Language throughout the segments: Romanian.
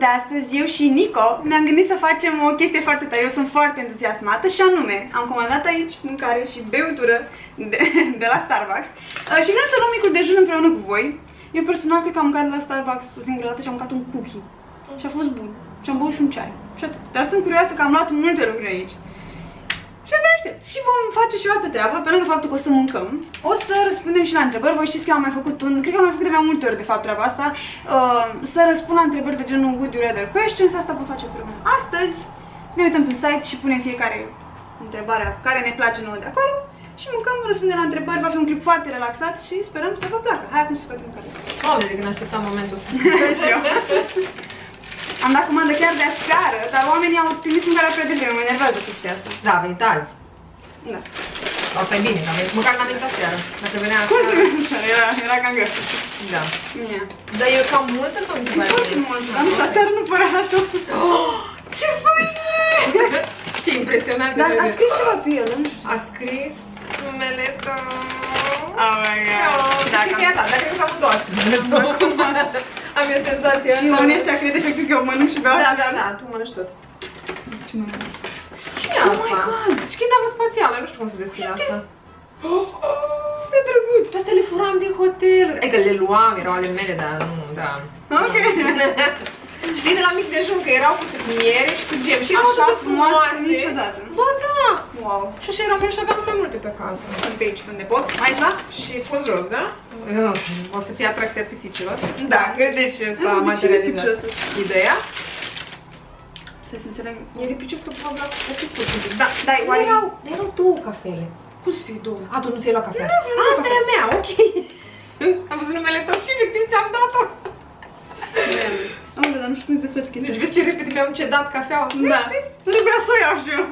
de astăzi, eu și Nico ne-am gândit să facem o chestie foarte tare. Eu sunt foarte entuziasmată și anume, am comandat aici mâncare și beutură de la Starbucks și vreau să luăm micul dejun împreună cu voi. Eu personal cred că am mâncat la Starbucks o singură dată și am mâncat un cookie și a fost bun. Și am băut și un ceai. Și atât. Dar sunt curioasă că am luat multe lucruri aici. Și abia aștept. Și vom face și o altă treabă, pe lângă faptul că o să mâncăm. O să răspundem și la întrebări. Voi știți că eu am mai făcut cred că am mai făcut de mai multe ori de fapt treaba asta. Să răspund la întrebări de genul Would you rather questions, asta vom face împreună. Astăzi ne uităm pe site și punem fiecare întrebarea care ne place nouă de acolo. Și mâncăm, răspundem la întrebări, va fi un clip foarte relaxat și sperăm să vă placă. Hai acum să facem mâncare. Doamne, de când așteptam momentul ăsta. Și eu. Am dat comandă chiar de aseară, dar oamenii au trimis mâncarea prea devreme, mă enervează chestia asta. Da, a venit azi. Da. Asta e bine, măcar n-a venit aseară. Dacă venea Cum aseară... să era cam greu. Da. Mie. Dar e cam multă sau mi se pare? Foarte mult, dar nu știu, aseară nu părea așa. Ce fain e! Ce impresionant. Dar a scris ceva pe el, nu știu. A scris numele tău. Oh my god. Da, cred că e a ta, dar cred că amândouă a scris numele tău. Am eu senzația Și oamenii ăștia cred efectiv că eu mănânc și beau. Da, tu mănânci tot. Ce mănânc? Cine e asta? Și când navă spațială, nu știu cum se deschide asta. E drăguț. Pe astea le furam din hoteluri. E că le luam, erau ale mele, dar nu, da. Ok. Știi de la mic dejun că erau cu miere și cu gem și erau Așa toate frumoase niciodată. Ba da! Wow. Și așa erau, și aveam mai multe pe casă. Sunt pe aici, unde pot. Aici, da? Și fost jos, da? O să fie atracția pisicilor. Da. Deci s-a De ce materializat lipicios? ideea. Să înțeleg. E lipicios că probabil la copii. Da, Da, oare... erau două cafele. Cum să fie două? A, tu nu ți-ai luat cafea? Nu, Asta e a mea, ok. Am văzut numele tău și efectiv ți-am dat-o. Am văzut, dar nu știu cum să desfaci chestia. Deci vezi ce repede mi-am cedat cafeaua? Da. Nu trebuia să o iau și eu.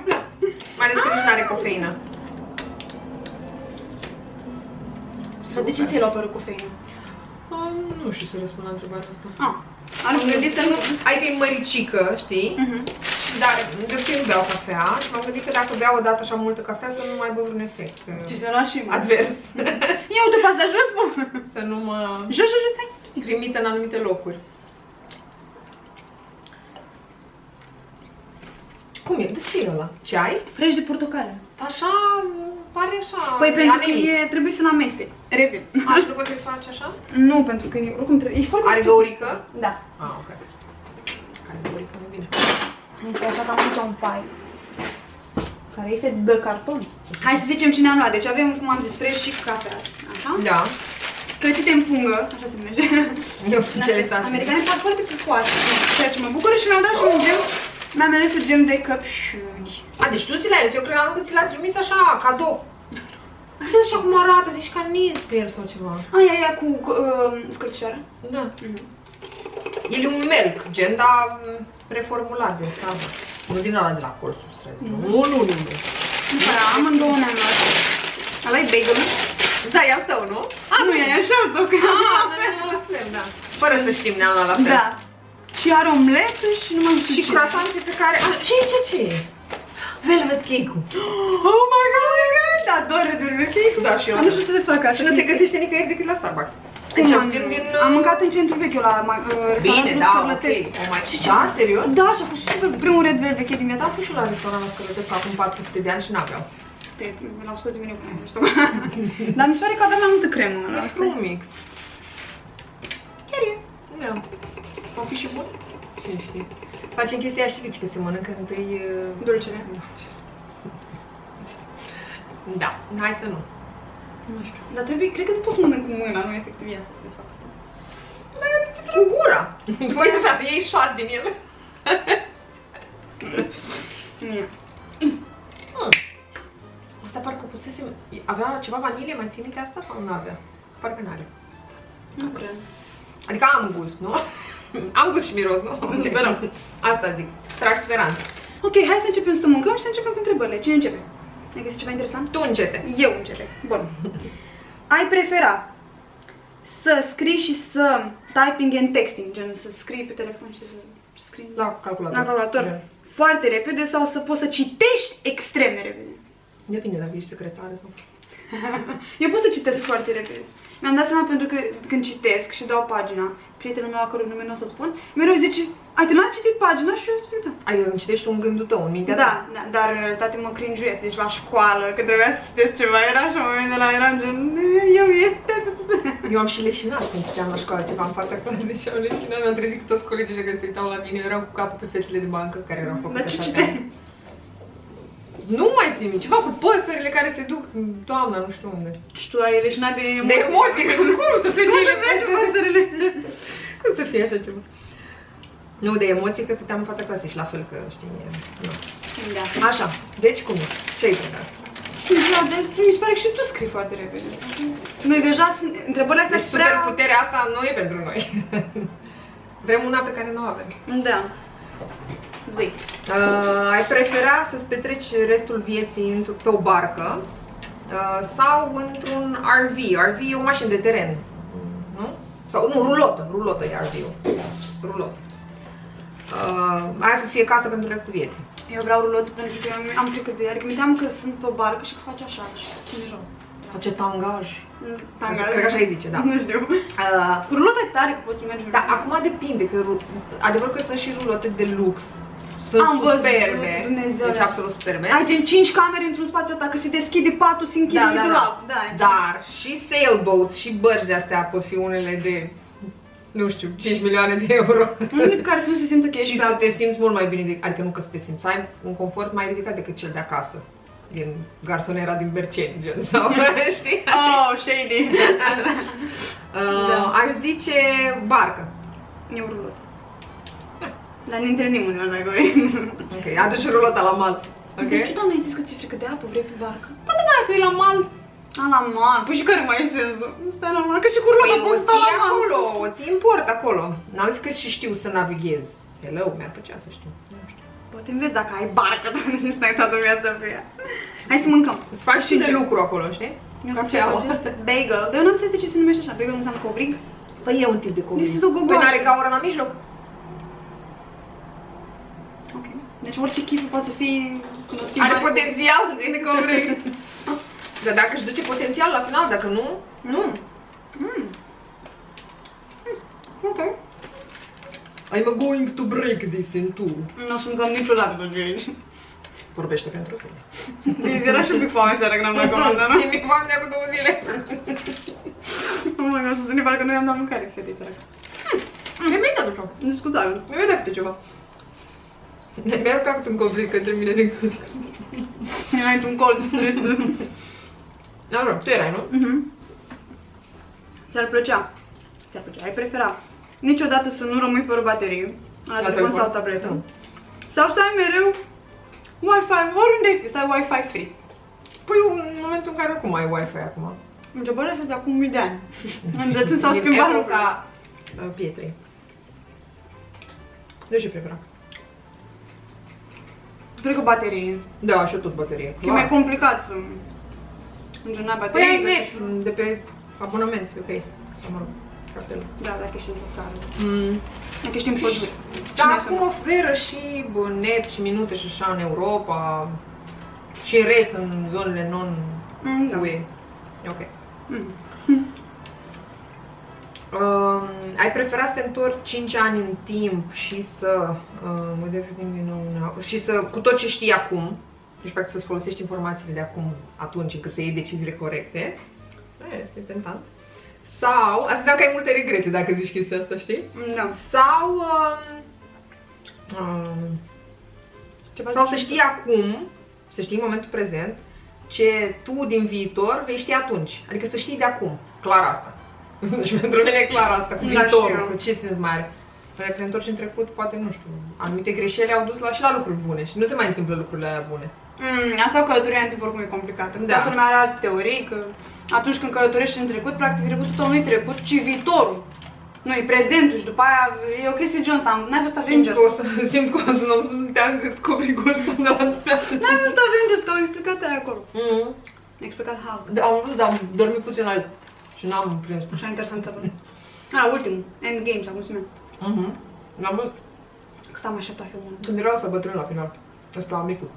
Mai ales că nici n-are cofeină. Dar de ce ți-ai luat fără cofeină? Nu știu să răspund la întrebarea asta. Am gândit să nu... Ai că e măricică, știi? Dar de obicei nu beau cafea și m-am gândit că dacă beau odată așa multă cafea să nu mai aibă vreun efect Ce să lua și advers. Ia uite pe asta, jos, bun! Să nu mă Jos, stai! trimită în anumite locuri. Cum e? De ce e ăla? Ceai? Fresh de portocală. Așa, pare așa... Păi pentru că trebuie să-l amestec. Repede. Așa nu poți să-i faci așa? Nu, pentru că oricum trebuie... E foarte... Are găurică? Da. Ah, ok. Care găurică nu bine. Încă așa că am pus un pai. Care este de carton. Hai să zicem cine am luat. Deci avem, cum am zis, fresh și cafea. Așa? Da. Clătite în pungă, așa se numește. Eu specialitate. Americanii fac foarte pufoase. Ceea ce mă bucură și mi-au dat și un gem. Mi-am ales un gem de căpșuni. A, deci tu ți l-ai ales, eu credeam că ți l-a trimis așa, cadou. Nu știu cum arată, zici că ninți pe el sau ceva. Aia cu scărțișoară? Da. El e un milk, gen, dar reformulat de Starbucks. Nu din ăla de la colțul străzii. Nu. Amândouă ne-am luat. Ăla e bagel? Da, e al tău, nu? Nu, e așa al tău, că la fel, da. Fără să știm, ne-am luat la fel. Da. Și are omletă și nu mai știu Și ce. croissante pe care... Ce e? Velvet cake-ul. Oh my god, ador velvet cake-ul. Da, și eu. Dar nu știu să desfac așa. Și nu se găsește nicăieri decât la Starbucks. Cum am mâncat în centru vechi, la restaurantul Scărlătescu. Da, serios? Da, și a fost super primul red velvet cake din viața. Am fost și eu la restaurantul Scărlătescu acum 400 de ani și n-aveau. L-am scos din meniu până nu știu. Dar mi se pare că avea mai multă cremă la asta. E un mix. Chiar e. Da. O fi și bun? Cine știe. Facem chestia aia, știi că se mănâncă întâi... Dulcele. Da, hai să nu. Nu știu. Dar trebuie, cred că nu poți să mănânc cu mâna, nu efectiv ia să se desfacă. Cu gura! Păi așa, iei șat din el. Asta parcă pusese... Avea ceva vanilie, mai ții minte asta sau nu avea? Parcă n-are. Nu cred. Adică am gust, nu? Am gust și miros, nu? Sperăm. Asta zic. Trag speranță. Ok, hai să începem să mâncăm și să începem cu întrebările. Cine începe? Ai găsit ceva interesant? Tu începe. Eu începe. Bun. Ai prefera să scrii și să typing and texting, gen să scrii pe telefon și să scrii la calculator. La calculator. Foarte repede sau să poți să citești extrem de repede? Depinde dacă ești secretară sau... Eu pot să citesc foarte repede. Mi-am dat seama pentru că când citesc și dau pagina, prietenul meu a cărui nume nu o să spun, mereu zice, ai terminat citit pagina și eu zic, da. Adică citești un gândul tău, în mintea ta. Da, dar în realitate mă cringe-uiesc, deci la școală, când trebuia să citesc ceva, era așa, în momentul ăla eram gen, eu este. Eu am și leșinat când citeam la școală ceva în fața clasei și am leșinat, mi-am trezit cu toți colegii care se uitau la mine, eu eram cu capul pe fețele de bancă care erau făcute Dar ce așa. citeai? Nu mai țin ceva cu păsările care se duc, toamna, nu știu unde. Și tu ai leșinat de emoții. De emoții, cum să plece Cum să plece păsările? Cum să fie așa ceva? Nu, de emoții, că stăteam în fața clasei și la fel că știi, nu. Da. Așa, deci cum e? Ce-ai preferat? Mi se pare că și tu scrii foarte repede. Noi deja sunt, întrebările astea Deci sunt prea... superputerea asta nu e pentru noi. Vrem una pe care nu o avem. Da. Zic. Ai prefera să-ți petreci restul vieții pe o barcă sau într-un RV? RV e o mașină de teren, nu? Sau nu, rulotă e RV-ul. Rulotă. Aia să-ți fie casă pentru restul vieții. Eu vreau rulotul pentru că eu am frică de ea. Adică mi-am că sunt pe o barcă și că face așa și mi rău. Face tangaj. Tangaj. Cred că așa îi zice, da. Nu știu. Cu rulota e tare că poți să mergi. Da, acum depinde, că adevărul că sunt și rulote de lux. Sunt Am văzut, superbe, Dumnezeu. deci absolut superbe. Ai gen 5 camere într-un spațiu ăsta, că se deschide patul, se închide dulap. Da, dar și sailboats și bărci de-astea pot fi unele de, nu știu, 5 milioane de euro. Unele pe care să nu se simtă că ești Și pe să te simți mult mai bine, adică nu că să te simți, să ai un confort mai ridicat decât cel de acasă. Din garsonera din Berceni, gen, sau știi? Oh, shady. Aș zice barcă. E o rulotă. Dar ne întâlnim uneori la goi. Ok, aduci rulota la mal. Ok? Deci, doamne, ai zis că ți-e frică de apă, vrei pe barcă? Da, că e la mal. La mal. Păi și care mai e sensul? Stai la mal, că și cu rulota Păi o poți sta la ții mal. acolo, o ții în port acolo. N-am zis că și știu să navighez. Hello, mi-ar plăcea să știu. Nu știu. Poate înveți dacă ai barcă, doamne, și stai toată viața pe ea. Hai să mâncăm. Îți faci și de lucru acolo, știi? Eu să Cafeaua. încep acest bagel. Dar eu n-am înțeles de ce se numește așa. Bagel nu înseamnă covrig? Păi e un tip de covrig. This is o gogoașă. Păi n-are gaură la mijloc? Ok. Deci orice chifă poate să fie... Are potențial de covrig. Dar dacă își duce potențial la final, dacă nu, nu. Ok. I'm going to break this in two. Nu o să mâncăm niciodată de aici. Vorbește pentru tine. Era și un pic foame seara când am dat comanda, nu? E mic foame de-a cu 2 zile. Oh my god, să ne pare că noi am dat mâncare, fetei săracă. Ce mi-ai dat, așa? Discutabil. Mi-ai dat câte ceva. Mi-a dat un covrig către mine din când. Era într-un colț tristă. Așa, tu erai, nu? Ți-ar plăcea? Ai prefera niciodată să nu rămâi fără baterie la telefon sau tabletă? Sau să ai mereu Wi-Fi, oriunde ai fi, să ai Wi-Fi free? Păi în momentul în care oricum ai Wi-Fi acum. Întrebarea asta de acum 1000 de ani. Îndețând s-au schimbat lucrurile. epoca pietrei. De ce prefera? Cred că baterie. Da, și eu tot baterie. E mai complicat să înjuna Păi baterie. ai net de pe abonament, ok. Sau mă rog, cartelă. Da, dacă ești într-o țară. Mm. Dacă ești în pădure. Dar acum oferă și net și minute și așa în Europa și în rest, în zonele non-UE. Da. Ok. Ai prefera să te întorci 5 ani în timp și să with everything you know now, și să cu tot ce știi acum, deci practic să-ți folosești informațiile de acum atunci încât să iei deciziile corecte. Este tentant. Sau, asta înseamnă că ai multe regrete dacă zici chestia asta, știi? Da. Sau sau să știi acum, să știi în momentul prezent, ce tu din viitor vei ști atunci. Adică să știi de acum, clar asta. Și pentru mine e clar asta, cu viitorul, cu ce sens mai are. Dacă te întorci în trecut, poate, nu știu, anumite greșeli au dus și la lucruri bune și nu se mai întâmplă lucrurile alea bune. Asta cu călătoria în timp oricum e complicată. Da. Toată lumea are alte teorii, că atunci când călătorești în trecut, practic trecutul tău nu-i trecut, ci viitorul. Nu-i prezentul și după aia e o chestie genul ăsta. N-ai văzut Avengers? Simt că o să nu să te cât covrigul ăsta de la N-ai văzut Avengers, că au explicat aia acolo. Mi-a explicat Hulk. Da, am văzut, dar am dormit puțin la el și n-am prins. Așa interesant să văd. Ultimul, Endgame sau cum se numea. L-am văzut. Că s-am așteptat filmul. Când era ăsta bătrân la final. Ăsta micul.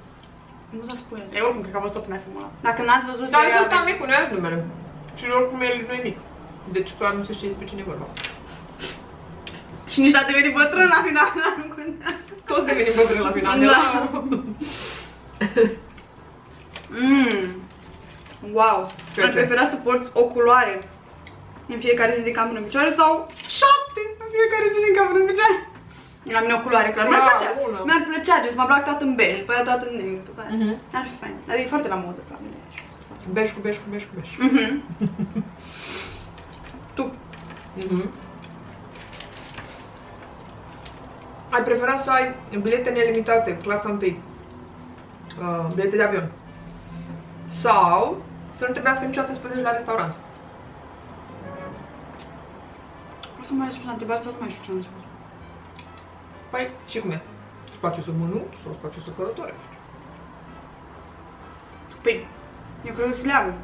Nu s-a spoiler. Eu oricum cred că a văzut toată lumea filmul ăla. Dacă n-ați văzut Dar serial... ăsta mi puneați numele. Și oricum el nu e mic. Deci clar nu se știe despre cine e vorba. Și nici n-a devenit bătrân la final, n-am contat. Toți devenim bătrâni la final. Da. Wow! Ar prefera să porți o culoare în fiecare zi din cap până în picioare sau 7 în fiecare zi din cap până în picioare? La mine o culoare, clar. Mi-ar plăcea, gen, să mă îmbrac toată în bej, după aia toată în negru, după aia. Ar fi fain. Adică e foarte la modă, la mine. Bej cu bej cu bej cu bej. Tu? Ai prefera să ai bilete nelimitate, clasa 1, bilete de avion, sau să nu trebuiască niciodată să plătești la restaurant? O să mai răspuns la întrebarea asta, nu mai știu ce am spus. Păi, și cum e? Spațiu să mănânci sau spațiu să călătorești? Păi, eu cred că se leagă.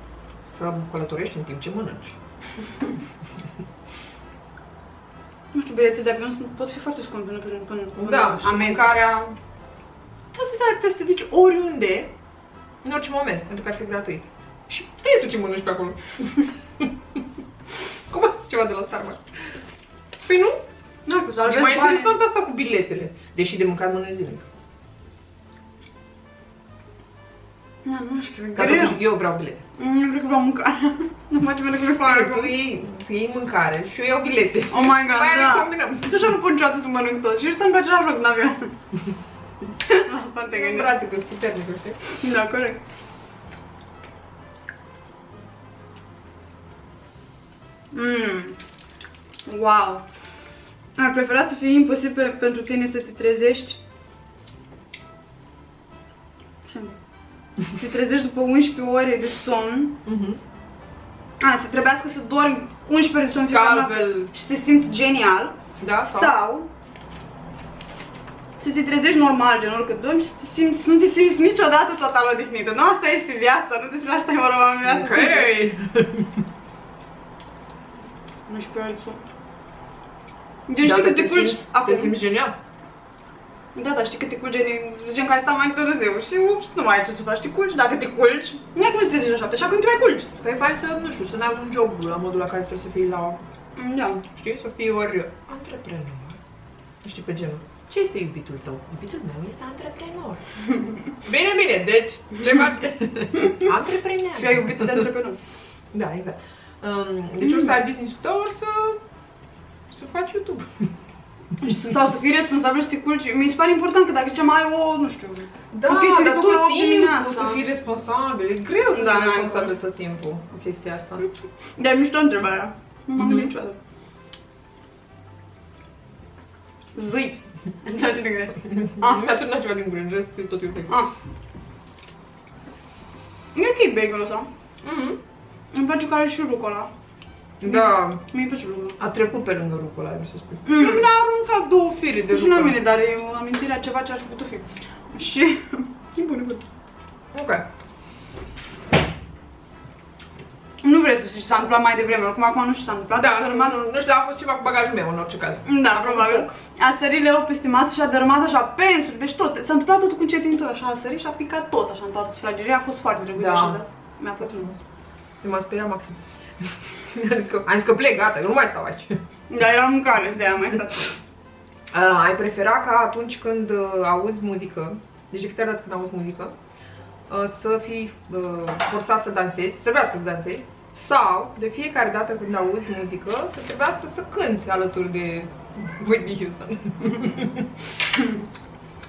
Să călătorești în timp ce mănânci. Nu știu, bilete de avion pot fi foarte scumpe până da, și mâncarea... Trebuie să te duci oriunde, în orice moment, pentru că ar fi gratuit. Și trebuie să ce mănânci pe acolo. Cum ai spus ceva de la Starbucks? Păi nu? Nu, că e mai interesant asta cu biletele, deși de mâncat mănânci zilnic. Nu știu, e Dar totuși eu vreau bilete. Nu cred că vreau mâncare. Nu mai trebuie că mi-e foame. Tu iei mâncare și eu iau bilete. Oh my god, mai da. combinăm. Eu așa nu pot niciodată să mănânc tot și stăm pe același loc în avion. Asta te gândești. Brațe că-s puternică, știi? Da, corect. Wow. Ar prefera să fie imposibil pentru tine să te trezești? Ce? Să te trezești după 11 ore de somn. Să trebuiască să dormi 11 ore de somn fiecare noapte și să te simți genial. Da, sau să te trezești normal, gen oricât dormi și să nu te simți niciodată total odihnită. Nu, asta este viața, nu despre asta e vorba în viață. Ok. 11 ore de somn. Deci știi că te culci acum. Te simți genial. Da, dar știi că te culci, zicem că ai stat mai târziu și ups, nu mai ai ce să faci, te culci, dacă te culci, nu e cum să te zici la 7, așa când te mai culci. Păi e fain să, nu știu, să n-ai un job la modul la care trebuie să fii la, Da. știi, să fii ori antreprenor, nu știi pe genul. Ce este iubitul tău? Iubitul meu este antreprenor. Bine, bine, deci, ce faci? Antreprenor. Și ai iubitul de antreprenor. Da, exact. Deci o să ai business-ul tău, ori să faci YouTube. Sau să fii responsabil să te culci. Mi se pare important că dacă mai ai o, nu știu, da, o chestie dar de tot la 8 timpul dimineața. să fii responsabil. E greu să fii responsabil tot timpul cu chestia asta. De-aia e mișto întrebarea. Nu m-am gândit niciodată. Zi! Ceea ce te gândești. Mi-a turnat ceva din gură, în rest, tot eu plec. E ok baconul ăsta. Îmi place că are și rucola. Da. Mi-e place rucola. A trecut pe lângă rucola, vrei să spui. Mi-a aruncat 2 fire de rucola. Și la mine, dar e o amintire a ceva ce ar fi putut fi. Și... e bun, e bun. Ok. Nu vrei să știi ce s-a întâmplat mai devreme, oricum acum nu știu ce s-a întâmplat. Da, nu știu, dar a fost ceva cu bagajul meu în orice caz. Da, probabil. A sărit Leo peste masă și a dărâmat așa pensuri, deci tot. S-a întâmplat totul cu încetinintul, așa a sărit și a picat tot așa în toată sufrageria, a fost foarte drăguț de așezat. Mi-a plăcut mult. Eu m-am speriat maxim. Am zis că plec, gata, eu nu mai stau aici. Da, era mâncare și de-aia am mai stat. Ai prefera ca atunci când auzi muzică, deci de fiecare dată când auzi muzică, să fii forțat să dansezi, să trebuiască să dansezi, sau de fiecare dată când auzi muzică, să trebuiască să cânti alături de Whitney Houston.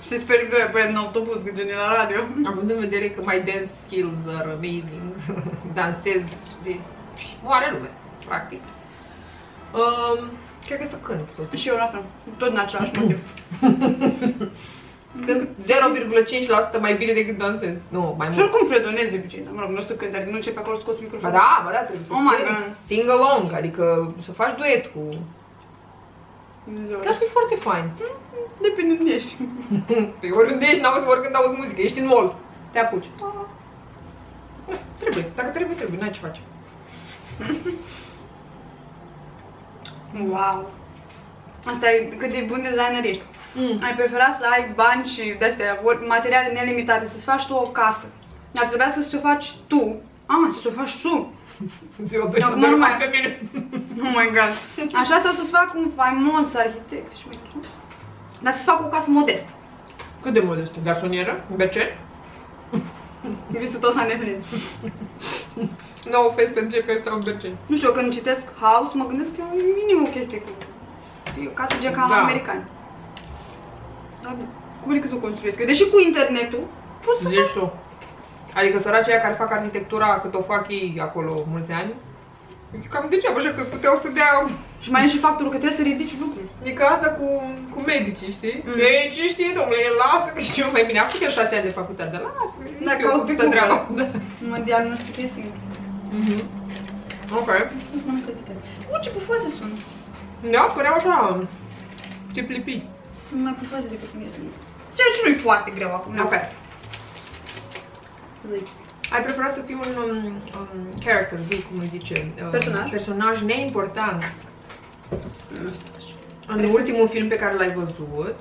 Și te speri pe în autobuz când veni la radio. Având în vedere că my dance skills are amazing, dansez de moare lume, practic. Cred că să cânt totuși. Și eu la fel, tot în același motiv. Cânt 0,5% mai bine decât dansez. Nu, mai Și mult. oricum fredonezi de obicei, dar mă rog, nu să cânti, adică nu începi acolo scos microfonul. Ba da, trebuie să Oh my cânti God. sing-along, adică să faci duet cu... Ar fi foarte fain. Depinde unde ești. Păi oriunde ești, oricând auzi muzică, ești în mall, te apuci. Trebuie, dacă trebuie, n-ai ce face. Wow! Asta e cât de bun designer ești. Ai prefera să ai bani și de-astea, materiale nelimitate, să-ți faci tu o casă. Ar trebui să ți-o faci tu. Să-ți o faci tu. Ziua 2 să nu mai pe mine. Oh my god. Așa sau să-ți fac un faimos arhitect și mai. Dar să-ți fac o casă modestă. Cât de modestă? Garsonieră? Berceni? Visul tău s-a îndeplinit. No offense pentru cei care stau în Berceni. Nu știu, când citesc House, mă gândesc că e minim o chestie cu... E o casă gen ca americani. Dar cum adică să o construiesc? Deși cu internetul poți să zici tu. Adică săracii aia care fac arhitectura cât o fac ei acolo mulți ani, e cam degeaba, așa că puteau să dea... Și mai e și faptul că trebuie să ridici lucruri. E ca asta cu medicii, știi? Ei, ce știe, domnule, el lasă că știu mai bine. Acum 6 ani de facultate, dar lasă, Da, eu cum să treaba. Mă diagnostichez singur. Ok. Nu știu cum să mă creditez. Ce pufoase sunt. Da, păreau așa, tip lipid. Sunt mai pufoase decât mie sunt. Ceea ce nu e foarte greu acum. Ok. Zici. Ai preferat să fii un character, cum îi zice? Personaj neimportant. În ultimul film pe care l-ai văzut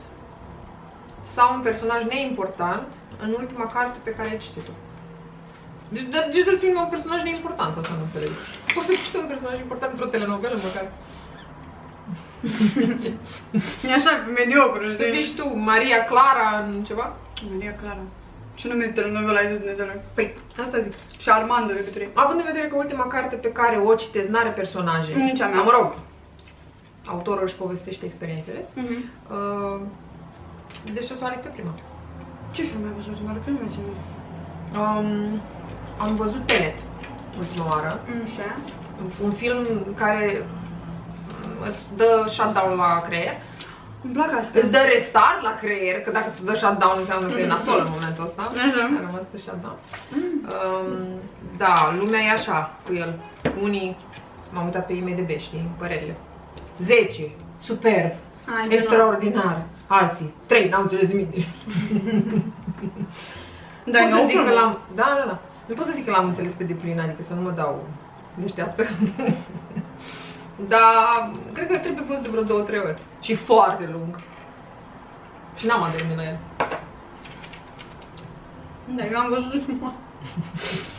sau un personaj neimportant în ultima carte pe care ai citit-o. Deci trebuie să fii un personaj neimportant, asta nu înțeleg. Poți să fii un personaj important într-o telenovelă măcar. E așa, mediocru, știi? Să fii tu, Maria Clara în ceva? Maria Clara. Ce nume de telenovelă ai zis, Dumnezeule? Păi, asta zic. Și Armando de pe Având în vedere că ultima carte pe care o citesc n-are personaje, nici a mea. sau mă rog, autorul își povestește experiențele, deci să o aleg pe prima. Ce film ai văzut? Mă arăt Am văzut Tenet ultima oară. Așa. Un film care îți dă shutdown la creier. Îmi plac asta. Îți dă restart la creier, că dacă îți dă shutdown înseamnă că e nasol în momentul ăsta. A rămas pe shutdown. Da, lumea e așa cu el. Unii, m-am uitat pe IMDb, știi, părerile. 10, superb, extraordinar. Alții, 3, n-am înțeles nimic. Da, pot să zic că l-am... Da. Nu pot să zic că l-am înțeles pe deplin, adică să nu mă dau deșteaptă. Dar cred că trebuie văzut de vreo 2-3 ori. Și foarte lung. Și n-am adormit la el. Da, eu am văzut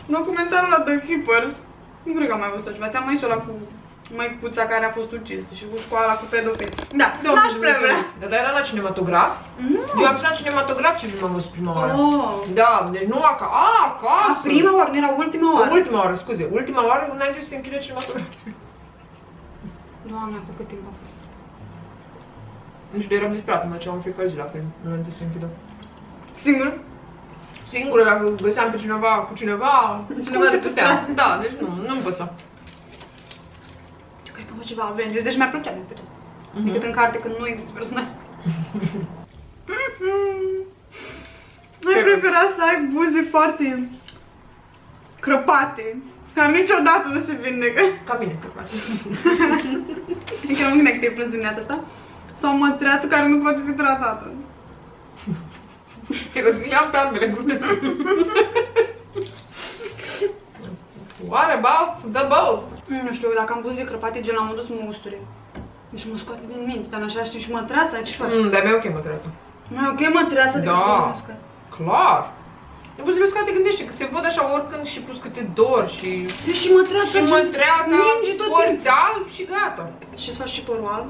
documentarul la The Keepers. Nu cred că am mai văzut ceva. Ți-am mai zis ăla cu măicuța care a fost ucisă și cu școala cu pedofili. Da, n-aș prea vrea. Dar era la cinematograf? Eu am zis la cinematograf ce film am văzut prima oară. Da, deci nu acasă. Prima oară, nu era ultima oară. Ultima oară, scuze. Ultima oară înainte să se închide cinematograf. Doamne, cu cât timp a fost? Nu știu, eram disperat, mă duceam în fiecare zi la film, înainte să se închidă. Singur? Singură, dacă găseam pe cineva cu cineva, cum se putea. Da, deci nu-mi păsa. Eu cred că am fost ceva Avengers, deci mi-ar plăcea, mi-ar plăcea. Decât în carte când nu există personaj. Ai preferat să ai buze foarte crăpate, care niciodată nu se vindecă. Ca mine, crăpate. Încă nu gândeai că te-ai plâns dimineața asta? Sau mătreață care nu poate fi tratată. Eu să le-am pe ambele gure. What about the both? Nu știu, dacă am buzele crăpate, gen la modul să mă usture. Deci mă scoate din minți, dar în același timp și mătreața, ce faci? Dar mi-e ok mătreața. Mai ok mătreața decât buzele uscate. Clar. Buzele uscate gândește că se văd așa oricând și plus câte dor și... Deci și mătreața, și mătreața, porți alb și gata. Și îți faci și părul alb?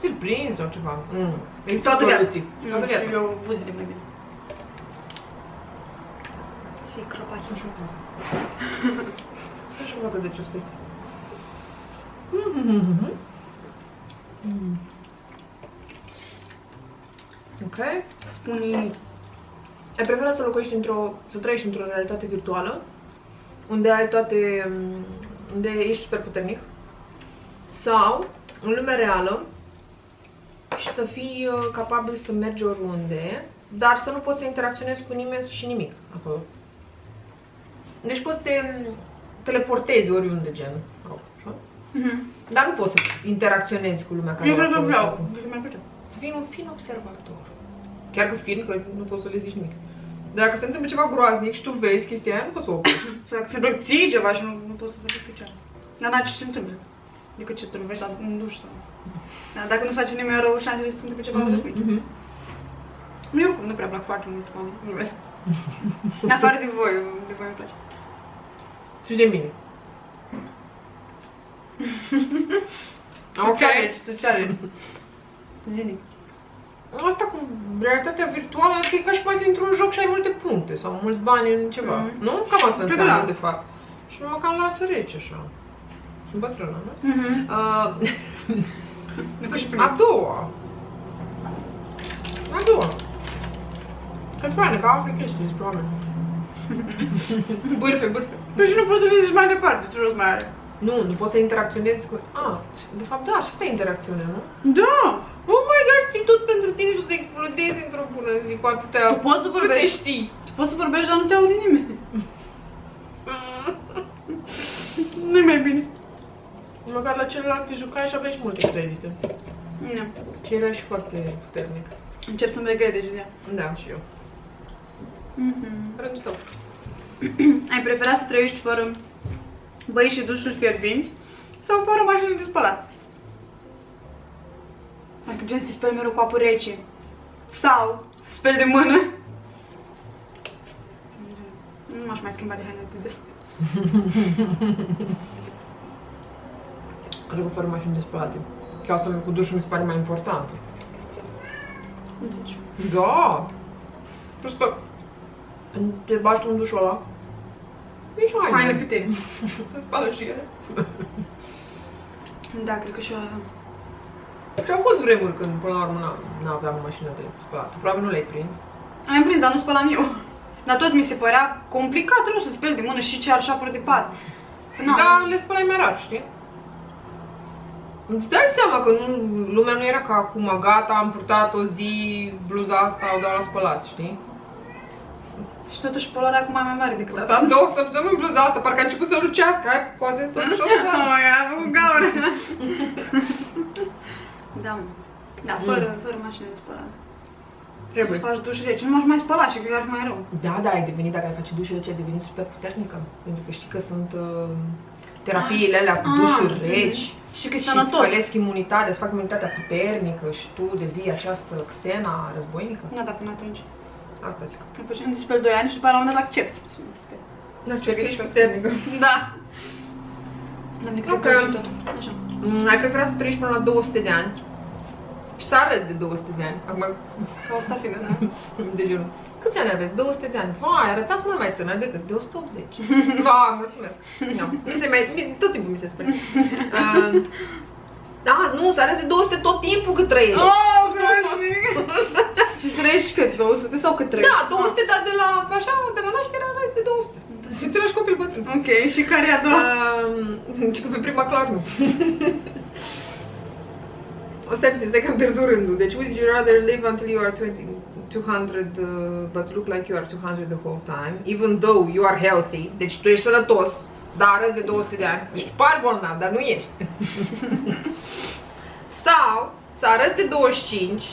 Ți-l prinzi sau ceva. Toată viața. Toată viața. Și eu buzele mai bine. Să fii crăpat. Nu știu cum. Nu știu dacă de ce spui. Ok. Spune nimic. Ai preferat să locuiești să trăiești într-o realitate virtuală, unde ai toate, unde ești super puternic, sau în lumea reală și să fii capabil să mergi oriunde, dar să nu poți să interacționezi cu nimeni și nimic acolo. Deci poți să te teleportezi oriunde, gen. Dar nu poți să interacționezi cu lumea care eu cred că vreau. Să fii un fin observator. Chiar că fin, că nu poți să le zici nimic. Dacă se întâmplă ceva groaznic și tu vezi chestia aia, nu poți să o oprești. Sau dacă se întâmplă ții ceva și nu poți să faci picioare. Dar n-ai ce se întâmplă. decât ce te lovești în duș sau... Da, dacă nu-ți face nimeni rău, șansele să se întâmple ceva rău sunt mici. Mie oricum nu prea plac foarte mult cum vorbesc. Afară de voi îmi place. Și de mine. Ok. Tu ce alegi? Zini. Asta cu realitatea virtuală, e ca și cum ai fi într-un joc și ai multe puncte sau mulți bani în ceva. Nu? Cam asta înseamnă, de fapt. Și mă cam lasă rece, așa. Sunt bătrână, nu? A doua. E faină, că afli chestii despre oameni. Bârfe. Păi și nu poți să le zici mai departe, ce rost mai are? Nu poți să interacționezi cu... De fapt, da, și asta e interacțiunea, nu? Da! Oh my god, ții tot pentru tine și o să explodezi într-o bună zi cu atâtea... Tu poți să vorbești. Câte știi? Tu poți să vorbești, dar nu te aude nimeni. Nu-i mai bine. Măcar la celălalt te jucai și aveai și multe credite. Nu. Și erai și foarte puternic. Încep să-mi regrede, Gizia. Da, și eu. Rândul tău. Ai preferat să trăiești fără băi și dușuri fierbinți sau fără mașină de spălat? Dacă gen să te speli mereu cu apă rece sau să speli de mână. Nu m-aș mai schimba de haine de des. Cred că fără mașini de spălat. Că asta cu dușul mi se pare mai important. Nu zici? Da! Plus că te bagi tu în dușul ăla. E și haine. Haine pe tine. Se spală și ele. Da, cred că și eu. Și au fost vremuri când, până la urmă, n-aveam mașină de spălat. Probabil nu le-ai prins. Am prins, dar nu spălam eu. Dar tot mi se părea complicat, nu să speli de mână și ce șafor de pat. Da, le spălai mai rar, știi? Îți dai seama că lumea nu era ca acum, gata, am purtat o zi, bluza asta, o dau la spălat, știi? Și totuși poluarea acum e mai mare decât Da, 2 săptămâni bluza asta, parcă a început să lucească, poate totuși o spălat. a făcut gaură. Da, mă. Da, fără mașină de spălat. Trebuie să faci duș rece, nu m-aș mai spăla și că ar fi mai rău. Da, ai devenit, dacă ai face duș rece, ai devenit super puternică. Pentru că știi că sunt terapiile alea cu dușuri reci. Și că e și sănătos. îți spălesc imunitatea, îți fac imunitatea puternică și tu devii această Xena războinică. Da, dar până atunci. Asta zic. După ce nu te speli 2 ani și după aia la un moment dat accepti. Nu știu, că ești puternică. Da. Doamne, cât de tot. Așa. Ai preferat să trăiești până la 200 de ani și să arăți de 200 de ani. Acum, Ca o stafidă, da. de genul. Câți ani aveți? 200 de ani. Vai, arătați mult mai tânăr decât de 180. Vai, mulțumesc. Nu, tot timpul mi se spune. Da, nu, să arăți de 200 tot timpul cât trăiești. Oh, groaznic! Și să trăiești cât? 200 sau cât trăiești? Da, 200, dar de la, așa, de la naștere arăți de 200. Și te lași copil bătrân. Ok, și care e a doua? Și că pe prima clar nu. Stai puțin, stai că am pierdut rândul. Deci, would you rather live until you are 200 but look like you are 200 the whole time, even though you are healthy, deci tu ești sănătos, dar arăți de 200 de ani. Deci tu pari bolnav, dar nu ești. Sau să arăți de 25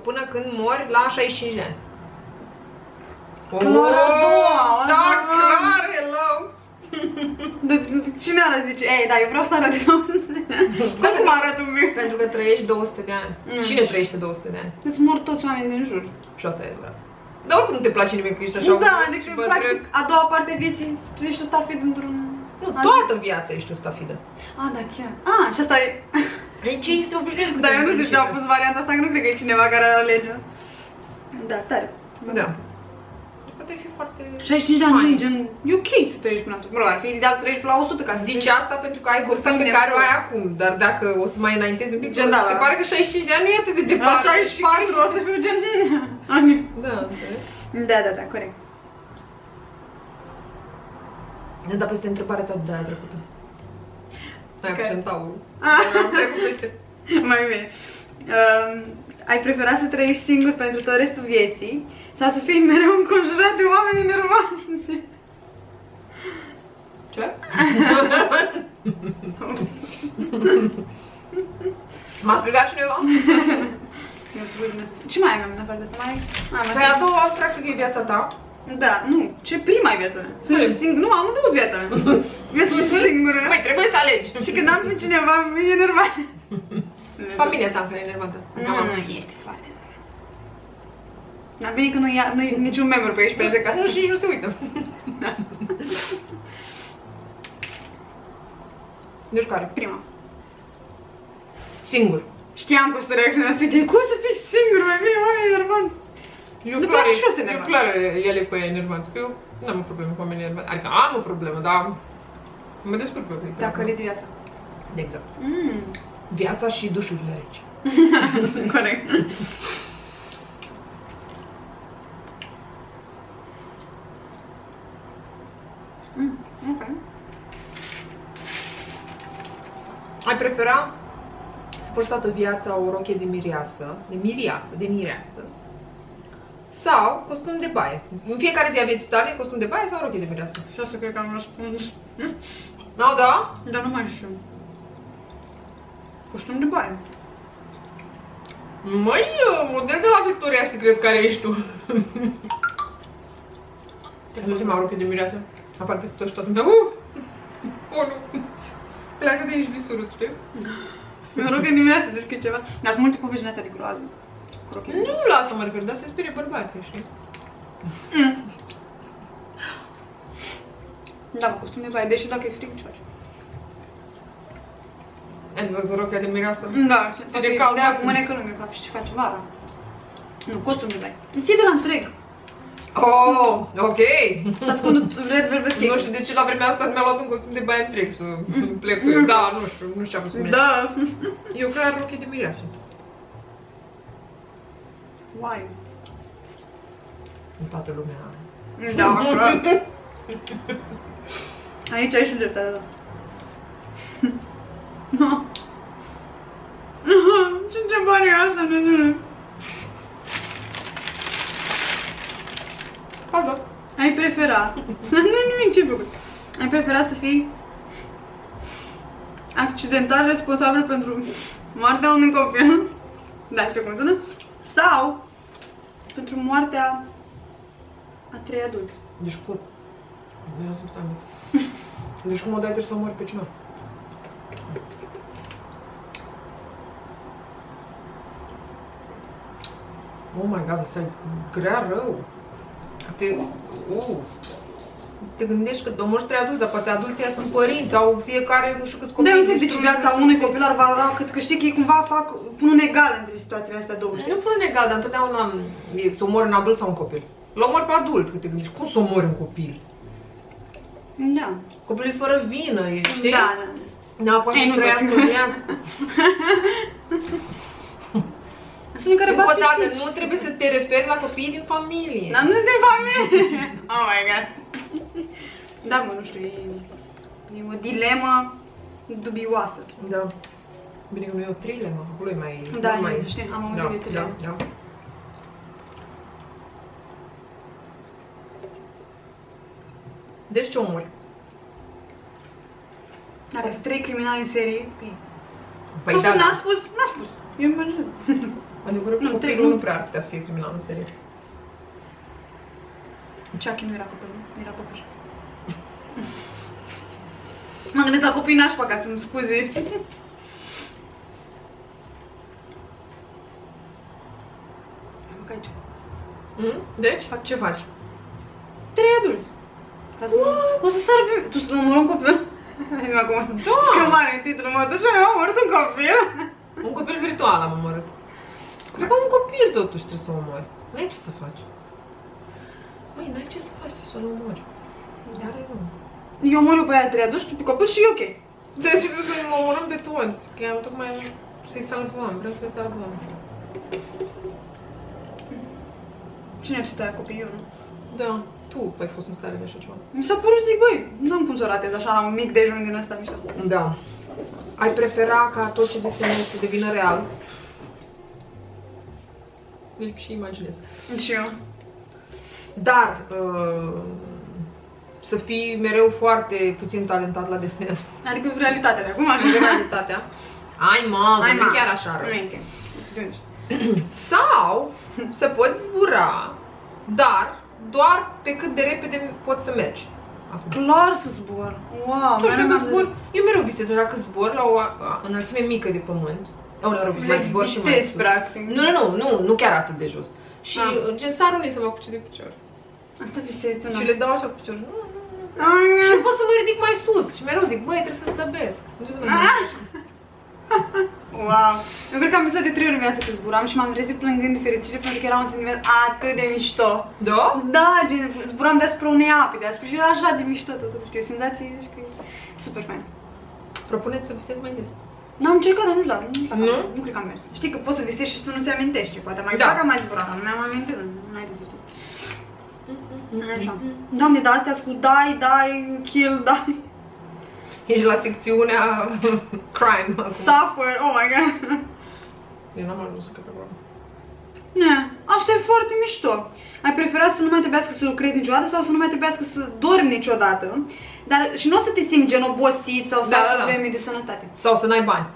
până când mori la 65 de ani. Clar a doua! Da, clar, hello! Cine ar zice? Ei, da, eu vreau să arăt de 200 de ani. Cum arăt un pic? Pentru că trăiești 200 de ani. Cine trăiește 200 de ani? Îți mor toți oamenii din jur. Și asta e adevărat. Dar oricum nu te place nimic că ești așa. Da, adică practic a doua parte a vieții tu ești o stafidă într-un... Nu, toată viața ești o stafidă. Ah, da, chiar. Ah, și asta e... Aici se obișnuiesc cu Da, eu nu știu ce au pus varianta asta, că nu cred că e cineva care ar alege. Da, tare. Da. Poate fi foarte... 65 de ani nu e gen... E ok să trăiești până atunci. Mă rog, ar fi ideal să trăiești până la 100 ca să... Zici asta pentru că ai vârsta pe care o ai acum, dar dacă o să mai înaintezi un pic, se pare că 65 de ani nu e atât de departe. La 64 o să fiu gen... Da, Da, corect. Ne da peste întrebarea ta de aia trecută. Aia cu centaurul. Mai bine. Ai preferat să trăiești singur pentru tot restul vieții sau să fii mereu înconjurat de oameni enervanți? Ce? M-a strigat cineva? Ce mai avem în afară de asta? Mai Păi a doua, practic, e viața ta. Da, nu. Ce prima e viața mea? Sunt și singur. Nu, am două viața mea. Viața și singură. Mai trebuie să alegi. Și când am pe cineva, e enervat. Familia ta care e enervantă. Nu, este foarte enervant. Dar bine că nu-i niciun membru pe aici, pe de casă. Nu, și nici nu se uită. Da. Deci care? Prima. Singur. Știam că o să reacționez, zice, cum să fii singur, mai bine, oameni enervanți. Eu clar ele cu ea enervanți, că eu nu am o problemă cu oamenii enervanți. Adică am o problemă, dar mă descurc pe ea. Dacă le viața. Exact. Viața și dușurile reci. Corect. Ok. Ai prefera să porți toată viața o rochie de mireasă, sau costum de baie? În fiecare zi a vieții tale, costum de baie sau rochie de mireasă? Și asta cred că am răspuns. No, da? Dar nu mai știu. Costum de baie. Măi, model de la Victoria's Secret care ești tu. Nu se mai rochie de mireasă. Apar peste tot și toată lumea. Oh, nu. Pleacă de aici visurul, știi? Mi-o rog că dimineața, zici că e ceva. Dar sunt multe povești din astea de groază. Nu la asta mă refer, dar se sperie bărbații, știi? Da, mă, costum de baie, deși dacă e frig, ce faci? Adică cu rochia de mireasă. Da, ți de cald, da, cu mânecă lângă cap și ce faci vara? Nu, costum de baie. Îți iei de la întreg. Oh, ok. Să ascund red velvet cake. Nu știu de ce la vremea asta mi-a luat un costum de baie întreg să plec cu el. Da, nu știu ce a fost cu mine. Da. Eu clar rochie de mireasă. Why? În toată lumea. Da, așa. Aici ai și dreptate, da. Ce întrebare e asta, Dumnezeule? Da. Ai prefera. Nu nimic ce făcut. Ai prefera să fii accidental responsabil pentru moartea unui copil? Da, știu cum sună? Sau pentru moartea a 3 adulți. Deci cum? Era subțană. Deci cum o dai trebuie să omori pe cineva? Oh my god, asta e grea rău. Că te gândești că omori 3 adulți, dar poate adulții ăia sunt părinți sau fiecare nu știu câți copii. Da, eu înțeleg de ce viața unui copil ar valora, că știi că ei cumva pun un egal între situațiile astea două. Nu pun egal, dar întotdeauna e să omori un adult sau un copil. L-omori pe adult, că te gândești, cum să omori un copil? Da. Copilul e fără vină, știi? Da, da. Da, poate să trăiască în viață. Sunt care bat Încă o dată, pisici. nu trebuie să te referi la copiii din familie. Dar nu-s din familie. Oh my god. Da, mă, nu știu, e o dilemă dubioasă. Da. Bine că nu e o trilemă, acolo e mai... Da, mai... știi, am auzit de trilemă. Da. Deci ce omori? Dacă sunt 3 criminali în serie, Păi nu da, n-a spus, n-a spus. Eu imaginez. adevărul că Nu, copilul nu prea ar putea să fie criminal în serie. Chucky nu era copil, nu era păpuș. Mă gândesc la copii nașpa ca să-mi scuze. Fac aici. Deci? Ce faci? 3 adulți. Ca să o să sară pe... Tu nu omori un copil? Hai acum să scriu mare în titlu, mă duci, am omorât un copil? Un copil virtual am omorât. Cred că un copil totuși trebuie să omori. N-ai ce să faci. Măi, n-ai ce să faci să-l omori. Da. Eu omor eu pe aia 3 adulți, tu pe copil și e ok. Deci trebuie să-i omorâm pe toți. Că am tocmai să-i salvăm, vrem să-i salvăm. Cine ar sta copiii, eu nu? Da, tu ai fost în stare de așa ceva. Mi s-a părut, zic, băi, nu am cum să o ratez așa la un mic dejun din ăsta mișto. Da. Ai prefera ca tot ce desenezi să devină real? Și imaginez. Și eu. Dar să fii mereu foarte puțin talentat la desen. Adică realitatea de acum, așa. Și realitatea. Ai mă, nu e chiar așa rău. Nu e chiar. Sau să poți zbura, dar doar pe cât de repede poți să mergi. Acum. Clar să zbor. Wow, Tu știu că zbor, eu mereu visez așa că zbor la o înălțime mică de pământ. Mai zbor și mai sus. Practic. Nu chiar atât de jos. Și gen sar unii să mă apuce de picior. Asta visezi tu, Și le dau așa cu picior. Nu. Ai, Și pot să mă ridic mai sus. Și mereu zic, băi, trebuie să slăbesc. Nu știu să mă ridic așa. Wow! Eu cred că am visat de 3 ori în viață că zburam și m-am trezit plângând de fericire pentru că era un sentiment atât de mișto. Da? Da, gen, zburam deasupra unei ape, deasupra și era așa de mișto totul, știu, senzație, deci că e super fain. Propuneți să visezi mai des. N-am încercat, dar nu știu, nu cred că am mers. Știi că poți să visezi și tu nu ți amintești, poate mai că am mai zburat, dar nu mi-am amintit, nu ai de să știi. Așa. Doamne, dar astea cu die, kill, die. Ești la secțiunea crime acum. Suffer, oh my god. Eu n-am ajuns să cred că Ne, asta e foarte mișto. Ai preferat să nu mai trebuiască să lucrezi niciodată sau să nu mai trebuiască să dormi niciodată, dar și nu o să te simți gen obosit sau să ai probleme de sănătate. Sau să n-ai bani.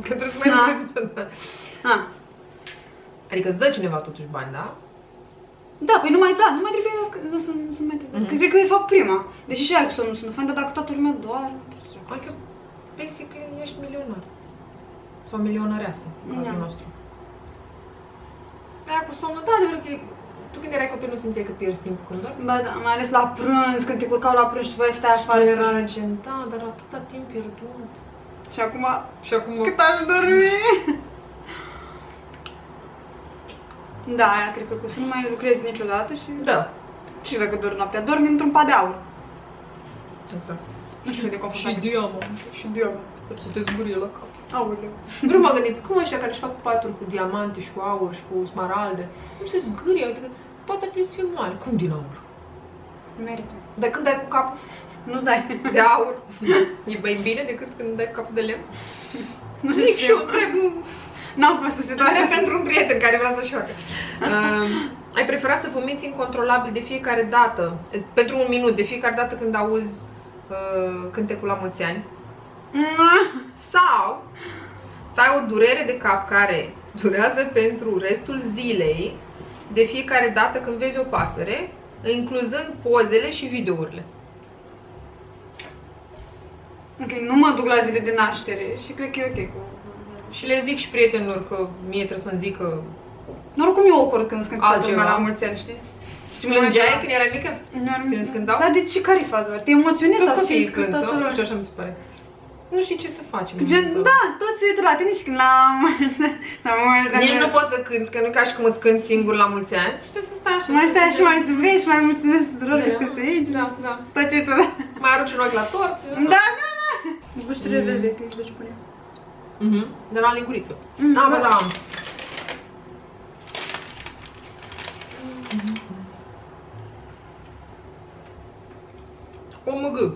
Că trebuie să mai lucrezi. Adică îți dă cineva totuși bani, da? Da, păi nu mai trebuie să mai trebuie. Cred că e fapt prima. Deși și aia cu somnul sunt fain, dar dacă toată lumea doar... Adică, basically, ești milionar. Sau milionareasă, în cazul nostru. Aia cu somnul, da, adevărat că tu când erai copil nu simțeai că pierzi timpul când dormi? Ba da, mai ales la prânz, când te curcau la prânz și tu voiai să stai afară. Era gen, da, dar atâta timp pierdut. Și acum, cât aș dormi? Da, aia cred că să nu mai lucrezi niciodată și... Da. Și dacă dormi noaptea, dormi într-un pat de aur. Exact. Nu știu cât de confortabil. Și diamant. Și diamant. Să te zburie la cap. Aoleu. Vreau m-am gândit, cum ăștia care își fac paturi cu diamante și cu aur și cu smaralde, nu se zgârie, adică poate ar trebui să fie moale. Cum din aur? Merită. Dar când dai cu capul Nu dai. de aur, e mai bine decât când dai cu capul de lemn? Zic și eu, întreb, nu... N-am fost în situația. Întreb pentru un prieten care vrea să-și facă. Ai prefera să vomiți incontrolabil de fiecare dată, pentru un minut, de fiecare dată când auzi cântecul la mulți ani? Sau să ai o durere de cap care durează pentru restul zilei de fiecare dată când vezi o pasăre, incluzând pozele și videourile? Ok, nu mă duc la zile de naștere și cred că e ok cu... Și le zic și prietenilor că mie trebuie să-mi zică... Oricum e awkward când scânt toată lumea la mulți ani, știi? Plângeai când erai mică? Nu ar Când scântau? Da, de ce? Care-i faza? Te emoționezi sau simți că toată Nu lumea... știu, așa mi se pare. Nu știi ce să facem. Gen, da, toți se uită la tine și când la mulți ani... Nici nu poți să cânti, că nu e ca și cum îți cânti singur la mulți ani. Și ce să stai așa? Mai stai și mai zâmbești, mai mulțumesc tuturor că sunteți aici. Da, da. Tot ce tu... Mai arunci un ochi la tort. Da, da, da! Gusturile verde, că ești de ciupulie. De la linguriță. Da, bă, da. OMG.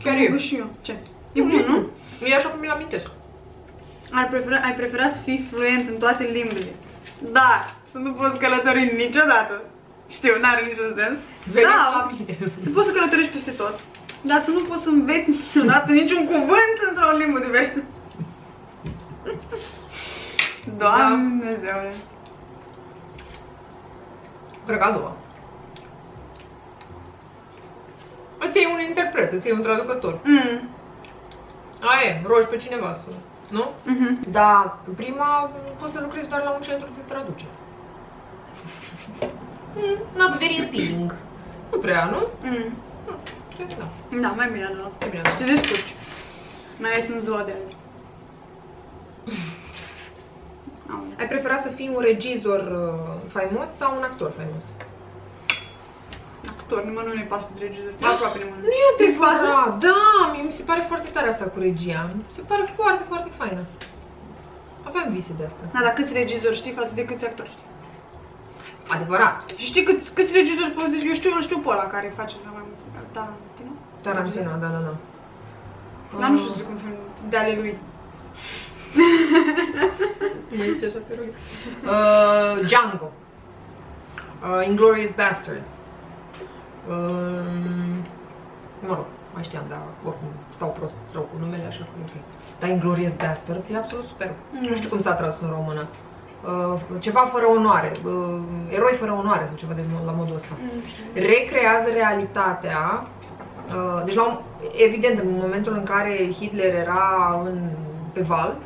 Chiar e. Și eu. Ce? E bun, nu? E așa cum mi-l amintesc. Ai prefera să fii fluent în toate limbile, dar să nu poți călători niciodată. Știu, n-are niciun sens. Sau să poți să călătorești peste tot, dar să nu poți să înveți niciodată niciun cuvânt într-o limbă diferită. Doamne Dumnezeule. Cred că a doua. Îți iei un interpret, îți iei un traducător. Aia e, rogi pe cineva să... Nu? Dar prima poți să lucrezi doar la un centru de traducere. Not very appealing. Nu prea, nu? Da. Da, mai bine a doua. Și te descurci. Mai ales în ziua de azi. Ai prefera să fii un regizor faimos sau un actor faimos? Actor, nimănui nu-i pasă de regizor. Aproape nimănui. Nu e adevărat. Da, mi se pare foarte tare asta cu regia. Mi se pare foarte, foarte faină. Aveam vise de asta. Da, dar câți regizori știi față de câți actori știi? Adevărat. Și știi câți regizori poți zice? Eu știu pe ăla care face la mai mult. Tarantino? Tarantino, da. Dar nu știu să zic un film de ale lui. Mă zice așa, te rog. Django. Inglourious Basterds. Mă rog, mai știam, dar oricum stau prost rău cu numele, așa că ok. Dar Inglourious Basterds e absolut superb. Nu știu cum s-a tradus în română. ceva fără onoare, eroi fără onoare sau ceva de la modul ăsta. Recrează realitatea. Deci, evident, în momentul în care Hitler era pe val,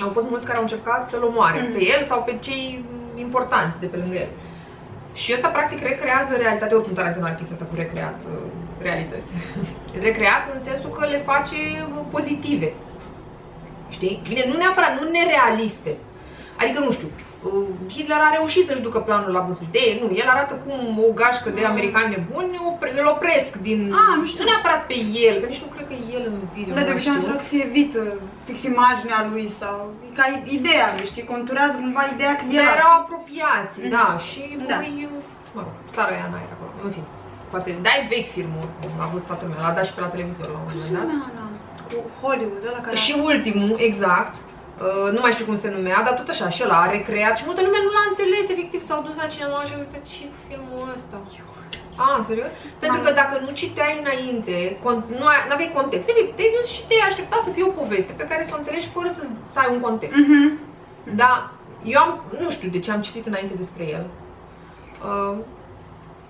au fost mulți care au încercat să-l omoare, pe el sau pe cei importanți de pe lângă el. Și ăsta, practic, recrează realitatea, oricum Tarantino are chestia asta cu recreat realități. Recreat în sensul că le face pozitive. Știi? Bine, nu neapărat, nu nerealiste. Adică, nu știu, Hitler a reușit să-și ducă planul la bun sfârșit. Nu, el arată cum o gașcă de americani nebuni îl opresc din... nu știu. Nu neapărat pe el, că nici nu cred că e el în video. Dar de obicei am că se evită fix imaginea lui sau ca ideea lui, știi, conturează cumva ideea că el... erau apropiați, da, și voi, mă rog, sară ea n-aia acolo, în fine. Poate, da, e vechi filmul, oricum, a văzut toată lumea, l-a dat și pe la televizor la un moment dat. Cu Hollywood, ăla care... Și ultimul, exact. Nu mai știu cum se numea, dar tot așa, și ăla a recreat și multă lume nu l-a înțeles, efectiv, s-au dus la cinema și au zis, ce filmul ăsta? Serios? Pentru că dacă nu citeai înainte, nu aveai context, efectiv, te-ai dus și te-ai așteptat să fie o poveste pe care să o înțelegi fără să ai un context. Dar eu nu știu de ce am citit înainte despre el.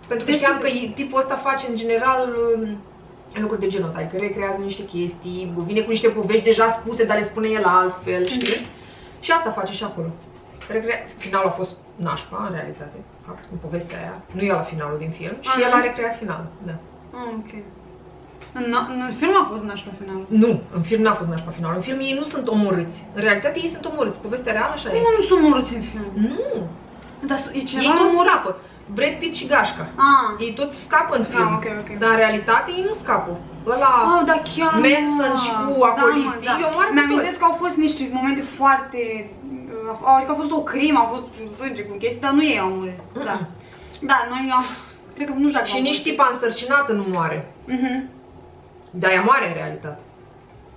Pentru că știam că tipul ăsta face în general lucruri de genul ăsta, adică recrează niște chestii, vine cu niște povești deja spuse, dar le spune el altfel, știi? Și asta face și acolo. Finalul a fost nașpa, în realitate, în povestea aia. Nu e la finalul din film și el a recreat finalul, da. Ok. În film a fost nașpa finalul? Nu, în film n-a fost nașpa finalul. În film ei nu sunt omorâți. În realitate ei sunt omorâți. Povestea reală așa e. Cum nu sunt omorâți în film? Nu. Dar e cineva ei omorât? Scapă. Brad Pitt și Gașca. Ei toți scapă în film. Okay. Dar în realitate ei nu scapă. Ăla, da, chiar, Manson și cu acoliții, eu omoară pe toți. Mi-amintesc că au fost niște momente foarte... Adică a fost o crimă, au fost sânge cu chestii, dar nu ei au murit. Da, noi am... Cred că nu știu dacă și nici tipa însărcinată nu moare. Dar ea moare în realitate.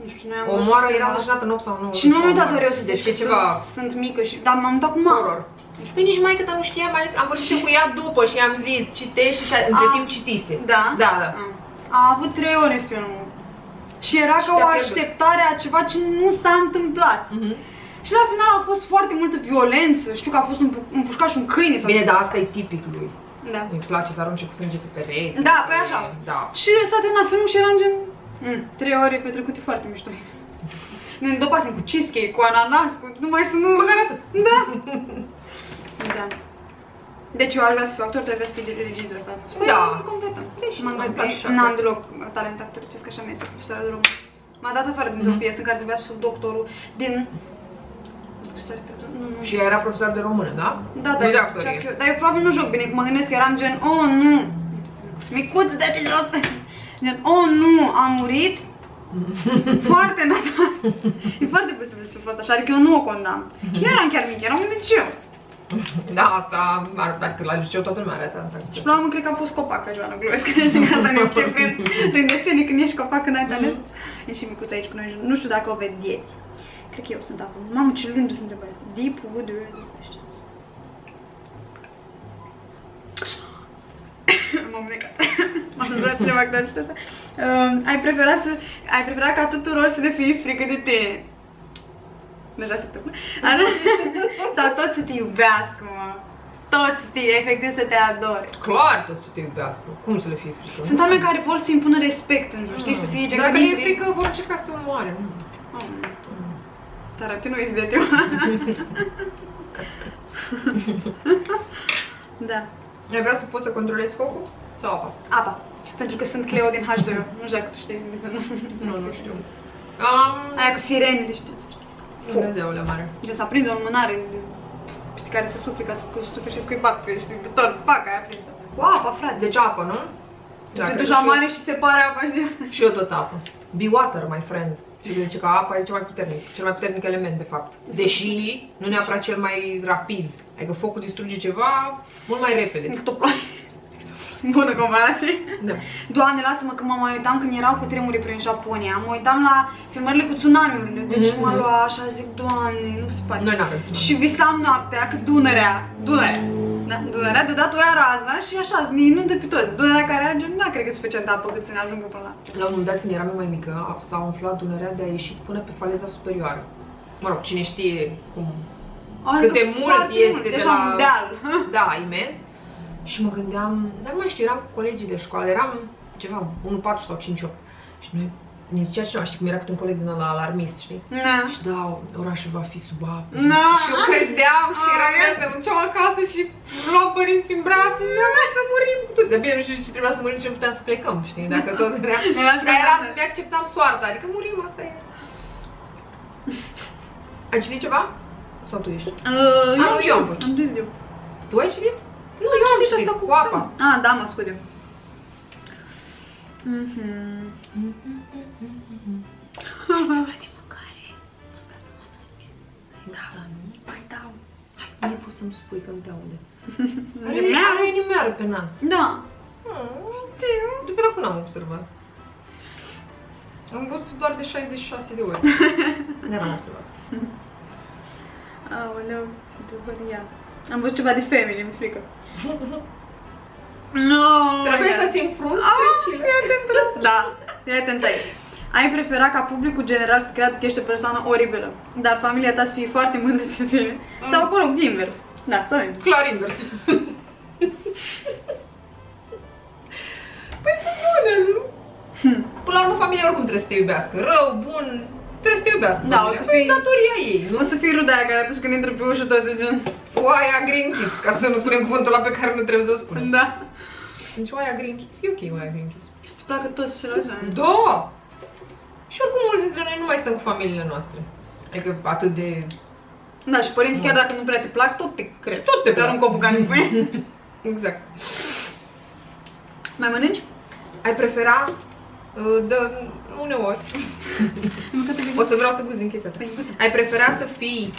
Nu știu, noi am o moară, era însărcinată în 8 sau 9. Și nu am uitat eu să zic că ceva... sunt mică și... Dar m-am uitat cu mama. Păi nici maică ta nu știa, mai ales am vorbit cu ea după și i-am zis, citești și între timp citise. Da? Da. A avut 3 ore filmul. Și era ca o așteptare a ceva ce nu s-a întâmplat. Și la final a fost foarte multă violență, știu că a fost împușcat și un câine sau bine, ceva. dar asta e tipic lui. Da. Îi place să arunce cu sânge pe pereți. Da, pe așa. Da. Și s-a terminat filmul și eram gen... 3 ore petrecute foarte mișto. Ne îndopasem cu cheesecake, cu ananas, cu... numai să nu... Măcar atât. Da. Da. Deci eu aș vrea să fiu actor, tu ai vrea să fii regizor. Da. Completăm. Deci, n-am deloc talent actoricesc, așa mi-e profesoara de română. M-a dat afară dintr-o piesă în care trebuia să fiu doctorul din... Și ea era profesor de română, da? Da, dar eu probabil nu joc bine, că mă gândesc că eram gen, oh, nu, micuț, dă-te jos! Gen, oh, nu, am murit? Foarte nasal. E foarte posibil să fi fost așa, adică eu nu o condamn. Și nu eram chiar mic, eram un liceu. Da, asta, dacă la liceu toată lumea are talent. Și până la urmă cred că am fost copac ca Joana, glumesc, că știi că asta ne obicei prin desene, când ești copac, când ai talent. E și micuț aici cu noi, nu știu dacă o vedeți. Cred că eu sunt acolo. Mamă, ce lungi sunt întrebări. Deep wood or questions? M-am necat. M-am vrea să le fac toate astea. Ai preferat ca tuturor să le fie frică de tine? Deja se tăpă. Sau toți să te iubească, mă. Toți să te, efectiv să te adore. Clar toți să te iubească. Cum să le fie frică? Sunt oameni care vor să impună respect în jur, știi, să fie gen... Dacă le e frică, vor încerca să te omoare. Tarantino is dead, eu. Da. Ai vrea să poți să controlezi focul? Sau apa? Apa. Pentru că sunt Cleo din H2O. Nu știu dacă tu știi. Nu știu. Aia cu sirenele, știi? Dumnezeule mare. Deci s-a prins o lumânare pe care să sufli ca să sufli și scuipac pe, știi, pe tot, pac, aia prinsă. Cu apa, frate. Deci apă, nu? Te duci la mare și separe apa, știi? Și eu tot apă. Be water, my friend. Și zice că apa e cel mai puternic, cel mai puternic element, de fapt. Deși nu neapărat cel mai rapid. Adică focul distruge ceva mult mai repede. Decât o ploaie. Bună comparație. Da. Doamne, lasă-mă că mă mai uitam când erau cu tremuri prin Japonia. Mă uitam la filmările cu tsunamiurile. Deci mă lua așa, zic, Doamne, nu se poate. Noi n-avem tsunami. Și visam noaptea că Dunărea. Da? Dunărea deodată o ia razna și așa, ne inundă pe toți. Dunărea care are gen, n-a cred că suficient apă cât să ne ajungă până la... La un moment dat, când eram mai mică, s-a umflat Dunărea de a ieși până pe faleza superioară. Mă rog, cine știe cum Cât de mult este de așa la... un deal. Da, imens. Și mă gândeam, dar nu mai știu, eram cu colegii de școală, eram ceva, 1,4 sau 5,8. Și noi ne zicea cineva, știi cum era cât un coleg din ăla alarmist, știi? Da. Și da, orașul va fi sub apă. Da. Și eu credeam și eram de mă duceam acasă și luam părinții în brațe, hai să murim cu toți. Dar bine, nu știu ce trebuia să murim, ce nu puteam să plecăm, știi? Dacă toți veneam. Dar eram, mi-acceptam soarta, adică murim, asta e. Ai citit ceva? Sau tu ești? Eu am fost. Am citit eu. Tu ai citit? Nu, eu am citit, cu apa. Da, mă scuze. Ceva de mâncare. Nu stai să mănânci. Da, nu? Păi dau. Hai, mie poți să-mi spui că nu te aude. Are Are inimioară pe nas. Da. Știu. De până acum n-am observat. Am văzut doar de 66 de ori. Dar n-am observat. Aoleu, se dubăria. Am văzut ceva de Family, mi-e frică. No, Trebuie să țin frunți speciile. Fii atent. Da, fii atent aici. Ai prefera ca publicul general să creadă că ești o persoană oribilă, dar familia ta să fie foarte mândră de tine? Sau, mă rog, invers. Da, sau invers. Clar invers. Păi pe bune, nu? Până la urmă, familia oricum trebuie să te iubească. Rău, bun, trebuie să te iubească. Da, familia. o să fii... datoria ei, nu? O să fii ruda aia care atunci când intră pe ușă tot de gen... Oaia green kiss, ca să nu spunem cuvântul ăla pe care nu trebuie să-l spunem. Da. Deci oaia green kiss, e ok oaia green kiss. Și îți placă toți ceilalți oameni. Da! Și oricum mulți dintre noi nu mai stăm cu familiile noastre. Adică atât de... Da, și părinții chiar dacă nu prea te plac, tot te cred. Tot te plac. Ți-aruncă o bucată în pâine. Exact. Mai mănânci? Ai prefera, uneori, o să vreau să gust din chestia asta. Ai prefera să fii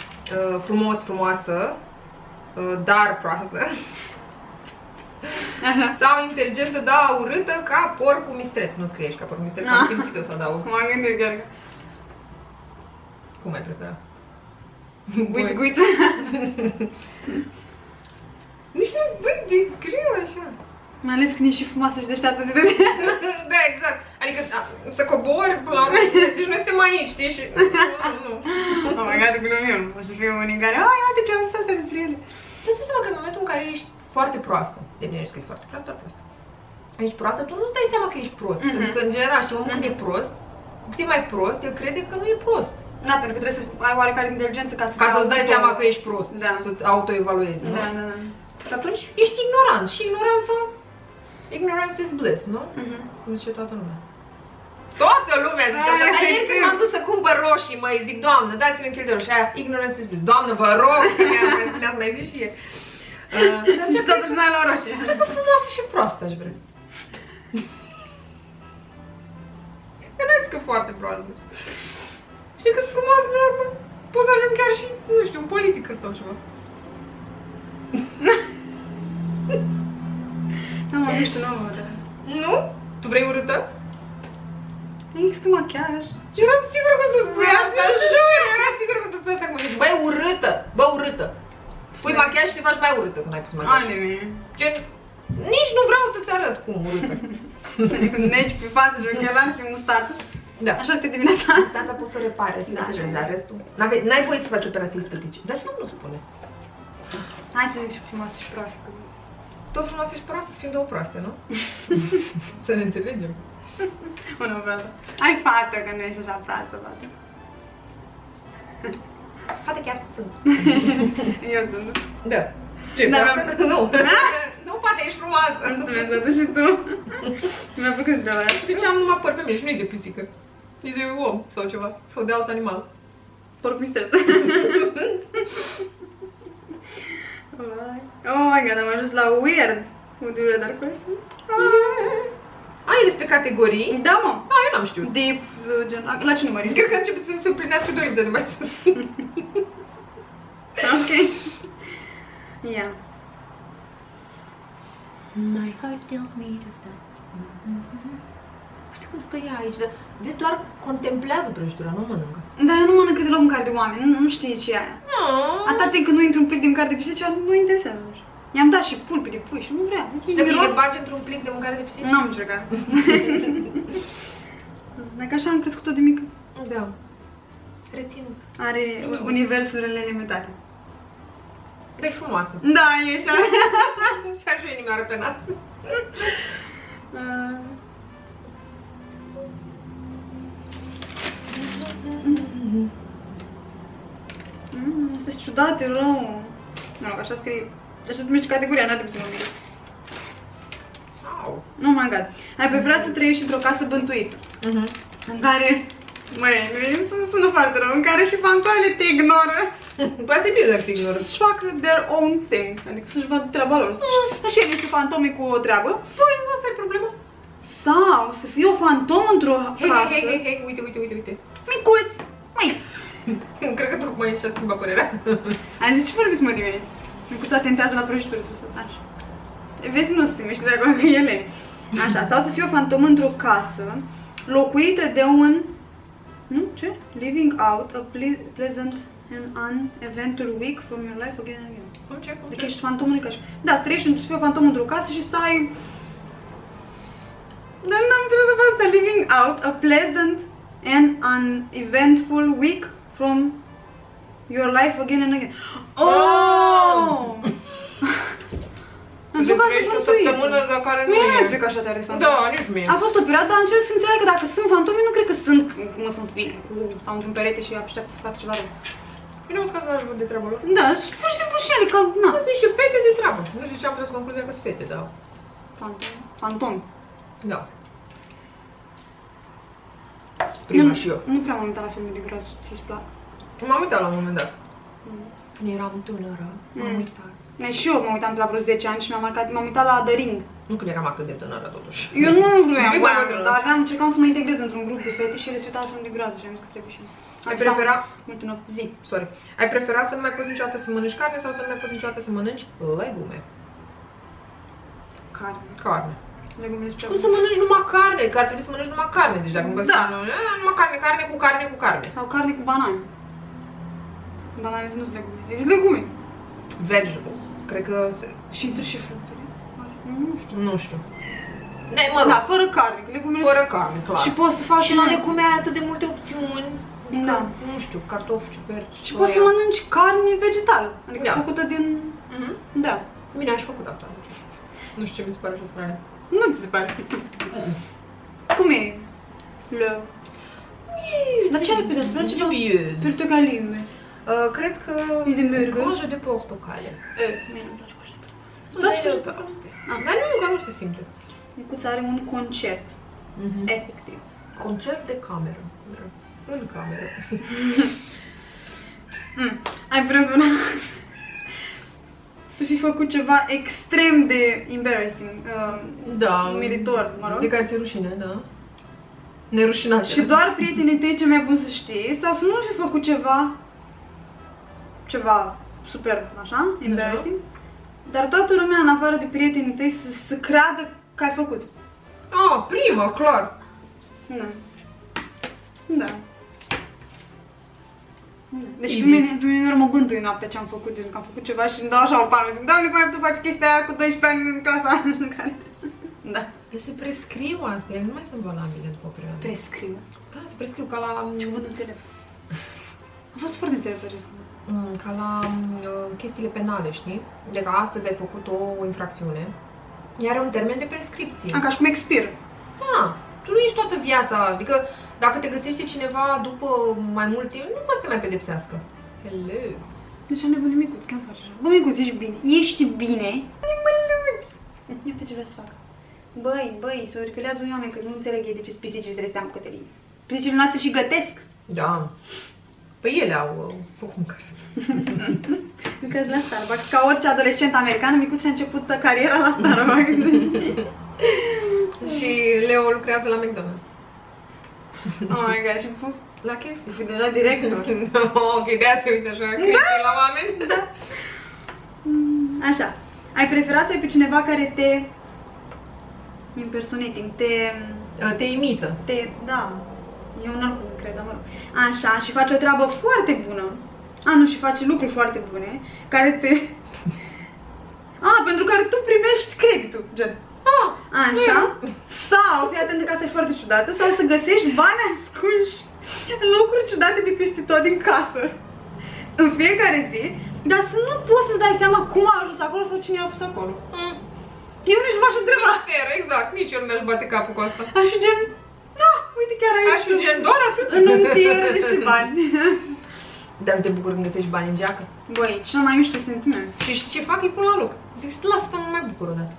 frumos, frumoasă, dar proastă, sau inteligentă, dar urâtă ca porcul mistreț. Nu scrie aici ca porcul mistreț, am simțit o să adaug. M-am gândit chiar că... Cum ai prefera? Uiți, uiți. Nici nu, băi, de greu așa. Mai ales când ești și frumoasă și deșteaptă zi de zi. Da, exact. Adică să cobori până la urmă, deci noi suntem aici, știi? Și... Nu. Oh my god, glumim. O să fie unii care, ai, uite ce am zis asta despre ele. Dar îți dai seama că în momentul în care ești foarte proastă, de bine știi că e foarte proastă, doar proastă. Ești proastă, tu nu-ți dai seama că ești prost. Pentru că, în general, știi, omul când e prost, cu cât e mai prost, el crede că nu e prost. Da, pentru că trebuie să ai oarecare inteligență ca să... Ca să-ți dai seama că ești prost, Da. să-ți autoevaluezi, nu? Da, da, da. Și atunci ești ignorant și ignoranța, ignorance is bliss, nu? Cum zice toată lumea. Toată lumea zice așa, dar ieri când m-am dus să cumpăr roșii, măi, zic, Doamnă, dați-mi un kil de roșii, aia, ignorance is bliss. Doamnă, vă rog, mi-ați mai zis și ieri. Și totuși n-ai la roșie. Cred că frumoasă și proastă aș vrea. Eu n-ai zis că foarte proastă. Știi că-s frumoasă, până la urmă, poți să ajung chiar și, nu știu, în politică sau ceva. Da, mă, nu știu, nu văd. Nu? Tu vrei urâtă? Există machiaj. Eram sigură că o să spui asta, jur, eram sigură că o să spui asta acum. Băi, urâtă, bă, urâtă. Pui machiaj și te faci mai urâtă când ai pus machiaj. Hai de mine. Gen, nici nu vreau să-ți arăt cum urâtă. Adică negi pe față, jochelari și mustață. Da. Așa că dimineața. Distanța poți să o repare, să Da, faci, așa. dar restul. N-ai voie să faci operații estetice. Dar nu spune. Hai să zic și frumoasă și proastă. Tot frumoasă și proastă, să fim două proaste, nu? Să ne înțelegem. Una pe alta. Hai fată, că nu ești așa proastă, fată. Fata chiar sunt. Eu sunt. Da. Ce, Da, proastă? Nu. Nu, poate ești frumoasă. Mulțumesc, atât și tu. Mi-a plăcut de la De ce am numai păr pe mine și nu e de pisică? E de om sau ceva. Sau de alt animal. porc mistreț. Oh my god, am ajuns la weird. Would you rather question? Ai despre categorii? Da, mă. Eu n-am știut. Deep, gen, la ce număr? Cred că începe să se împlinească dorința de mai sus. Ok. Yeah. My heart tells me to stop. Uite cum stă ea aici, dar vezi, doar contemplează prăjitura, nu mănâncă. Dar eu nu mănânc deloc mâncare de oameni, nu știi ce e aia. Atâta timp când nu intru un plic de mâncare de pisici, nu interesează. I-am dat și pulpi de pui și nu vrea. Și dacă le bagi într-un plic de mâncare de pisici? N-am încercat. Dacă așa am crescut tot de mică. Da. Reținut. Are universurile limitate. Dar e frumoasă. Da, e așa. Și așa e inimioară pe nas. Asta e ciudat, e rău. Nu, așa scrie. Așa se numește categoria, n-ar trebui să mă miri. Au. Oh my god. Ai preferat să trăiești într-o casă bântuită, în care, măi, sună foarte rău, în care și fantoamele te ignoră. Păi asta e bine dacă te ignoră. Să-și facă their own thing, adică să-și vadă treaba lor. Așa e niște fantome cu o treabă. Păi, asta e problema. Sau să fie o fantomă într-o casă. Hei, uite. Micuț! Măi! Cred că tocmai și-a schimbat părerea. Ai zis ce vorbiți, mă, din mine? Micuța atentează la prăjituri, tu să faci. Vezi, nu se miște de acolo că ele. Așa, sau să fie o fantomă într-o casă, locuită de un... Nu? Ce? Living out a pleasant and uneventful week from your life again and again. Cum ce? Deci ești fantomă, nu ca și... Da, să trăiești să fie o fantomă într-o casă și să ai... Dar n-am înțeles să fac asta. Living out a pleasant and uneventful week from your life again and again. Oh! Într-o casă Trăiești o bântuită. săptămână de care nu Mie nu e. mi-e frică așa tare de fantome. Da, nici mie. A fost o perioadă, dar încerc să înțeleg că dacă sunt fantome, nu cred că sunt cum sunt bine, sau într-un perete și așteaptă să facă ceva rău. Bine, mă, ca să ajung de treaba lor. Da, și pur și simplu și ele, că, na. Sunt niște fete de treabă. Nu știu de ce am tras concluzia că sunt fete, dar... Fantomi. Da. Prima și eu. Nu prea m-am uitat la filme de groază, ți-ți plac. M-am uitat la un moment dat. Când eram tânără, m-am uitat. Și eu mă uitam pe la vreo 10 ani și m-am uitat la The Ring. Nu când eram atât de tânără, totuși. Eu nu vreau, Uite, mă, dar încercam să mă integrez într-un grup de fete și ele se uitau la film de groază și am zis că trebuie și eu. Ai prefera... Multe nopți zi. Sorry. Ai prefera să nu mai poți niciodată să mănânci carne sau să nu mai poți niciodată să mănânci legume? Carne. Carne. Legumele sunt Cum să mănânci numai carne? Că ar trebui să mănânci numai carne. Deci dacă îmi Da. numai carne cu carne cu carne. Sau carne cu banane. Banane nu sunt legume. Zici legume. Vegetables. Cred că se... Și intră și fructuri. Nu știu. Nu știu. Ne, mă rog. Da, fără carne, că legumele Fără carne, clar. și poți să faci Și la legume ai atât de multe opțiuni. Adică, Da. nu știu, cartofi, ciuperci, Și poți să mănânci carne vegetală. Adică Da. făcută din... Da. Bine, aș făcut asta. Nu știu ce mi se pare așa straniu. Nu ți se pare? Cum e? Le... Dar ce are pe despre ce Dubios. Portocalive. Cred că... Isenburger. Coajă de portocale. Mie nu-mi place coajă de portocale. Îți Bă, place dar coajă e de o portocale? parte. Dar nu, că nu se simte. Micuța are un concert. Efectiv. Concert de cameră. În cameră. Ai prefera să fi făcut ceva extrem de embarrassing, Da. umilitor, mă rog. De care ți-e rușine, da? Nerușinat. Și doar prietenii tăi ce mai bun să știi, sau să nu fi făcut ceva super, așa, embarrassing, dar toată lumea, în afară de prietenii tăi, să creadă că ai făcut. Ah, prima, clar. Da. Da. Deci Easy. pe mine mă bântui noaptea ce am făcut, gen că am făcut ceva și îmi dau așa o palmă, zic, Doamne, cum ai putut face chestia aia cu 12 ani în clasa în care... Da. Dar se prescriu astea, ele nu mai sunt valabile după părerea mea. Prescriu. Da, se prescriu ca la... Ce văd înțelept. A fost foarte înțelept acest lucru. Ca la chestiile penale, știi? De că astăzi ai făcut o infracțiune, iar are un termen de prescripție. Ca și cum expiră. Da, tu nu ești toată viața, adică dacă te găsește cineva după mai mult timp, nu poți să te mai pedepsească. Hello! Deci am nebunit Micuț, că-mi face așa. Bă, Micuț, ești bine? Ești bine? Măluț! Uite ce vrea să fac. Băi, se oripilează unii oameni că nu înțeleg ei de ce pisicile trebuie să stea în bucătărie. Pisicile noastre și gătesc. Da. Păi ele au făcut mâncare. Lucrez la Starbucks. Ca orice adolescent american, Micuț și-a început cariera la Starbucks. Și Leo lucrează la McDonald's. Oh my god, și puf. La KFC. Fi deja director. Ok, de-aia se uită așa, crește la oameni. Da. Așa. Ai preferat să ai pe cineva care te... impersonating, Te imită. da. Eu n-ar cum cred, dar mă rog. Așa, și face o treabă foarte bună. Nu, și face lucruri foarte bune, care te... pentru care tu primești creditul, gen. Așa. Sau, fii atent că asta e foarte ciudată, sau să găsești bani ascunși în locuri ciudate de peste tot din casă. În fiecare zi, Dar să nu poți să-ți dai seama cum a ajuns acolo sau cine a pus acolo. Eu nici nu m-aș întreba. Exact, nici eu nu mi-aș bate capul cu asta. Aș fi gen, da, uite chiar aici. Aș fi gen, doar atât. În untieră niște bani. Dar nu te bucur când găsești bani în geacă? Băi, cel mai mișto sentiment. Și știi ce fac? Îi pun la loc. Zic, lasă să mă mai bucur odată.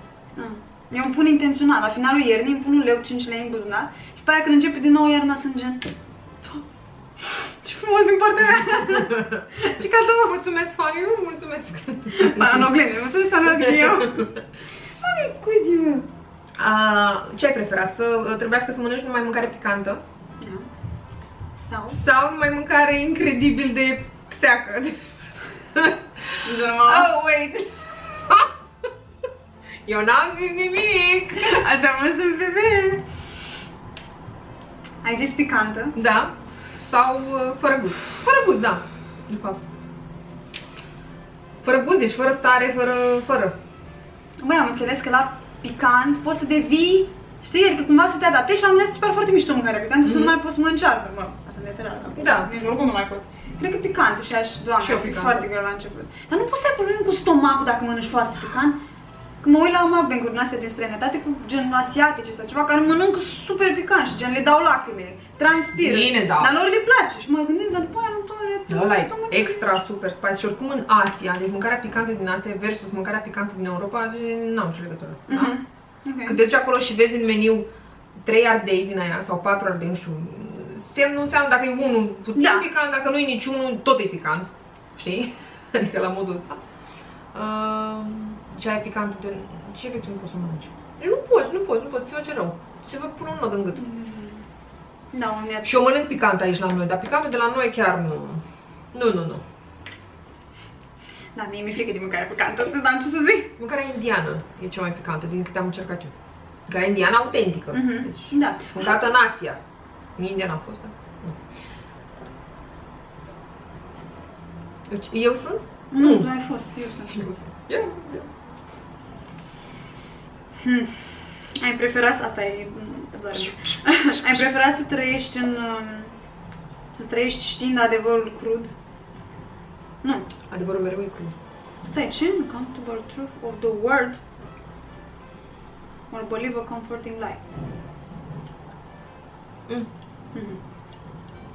Eu îmi pun intențional, la finalul iernii îmi pun 1 leu, 5 lei în buzunar și pe aia când începe din nou iarna sunt gen, ce frumos din partea mea! Ce cadou! Mulțumesc, Faniu, mulțumesc! În oglindă, mulțumesc, Faniu, că eu! Mami, cuidi, mă! Ce ai preferat? Să trebuiască să mănânci numai mâncare picantă? Da. Sau numai mâncare incredibil de seacă? Oh, wait! Eu n-am zis nimic! Asta am fost în privire! Ai zis picantă? Da. Sau fără gust. Fără gust, da. De fapt. Fără gust, deci fără sare, fără. Băi, am înțeles că la picant poți să devii, știi, adică cumva să te adaptezi și la un moment dat se pare foarte mișto mâncarea picantă să nu mai poți mânca altfel, mă, asta mi-e tărat, Da. Nici oricum nu mai pot. Cred că picantă și aș, doamne, Și eu ar fi picantă. foarte greu la început. Dar nu poți să ai probleme cu stomacul dacă mănânci foarte picant? Când mă uit la mukbang-uri din astea din străinătate cu gen asiatice sau ceva care mănâncă super picant și gen le dau lacrimile, transpiră. Bine, da. Dar lor le place și mă gândesc, dar după aia în toaletă, Ăla e extra super spice și oricum în Asia, deci mâncarea picantă din Asia versus mâncarea picantă din Europa, n-au nicio legătură. Da? Okay. Când te duci acolo și vezi în meniu 3 ardei din aia sau 4 ardei, nu știu, semnul înseamnă dacă e unul puțin picant, dacă nu e niciunul, tot e picant. Știi? Adică la modul ăsta. Ce ai picantă de... Ce efectul nu poți să mănânci? Nu poți, se face rău. Se va pune un nod în gât. Da, și eu mănânc picant aici la noi, dar picantul de la noi chiar nu. Nu. Da, mie mi-e frică de mâncarea picantă, n-am ce să zic. Mâncarea indiană e cea mai picantă, din câte am încercat eu. Mâncarea indiană autentică. Deci, da. Mâncată în Asia. În India n-a fost, da? Nu. Deci, eu sunt? Nu, tu ai fost, eu sunt. Eu sunt. Ai preferat, asta e doar ai preferat să trăiești să trăiești știind adevărul crud? Nu. Adevărul mereu e crud. Stai, ce? Uncomfortable truth of the world or believe a comforting lie?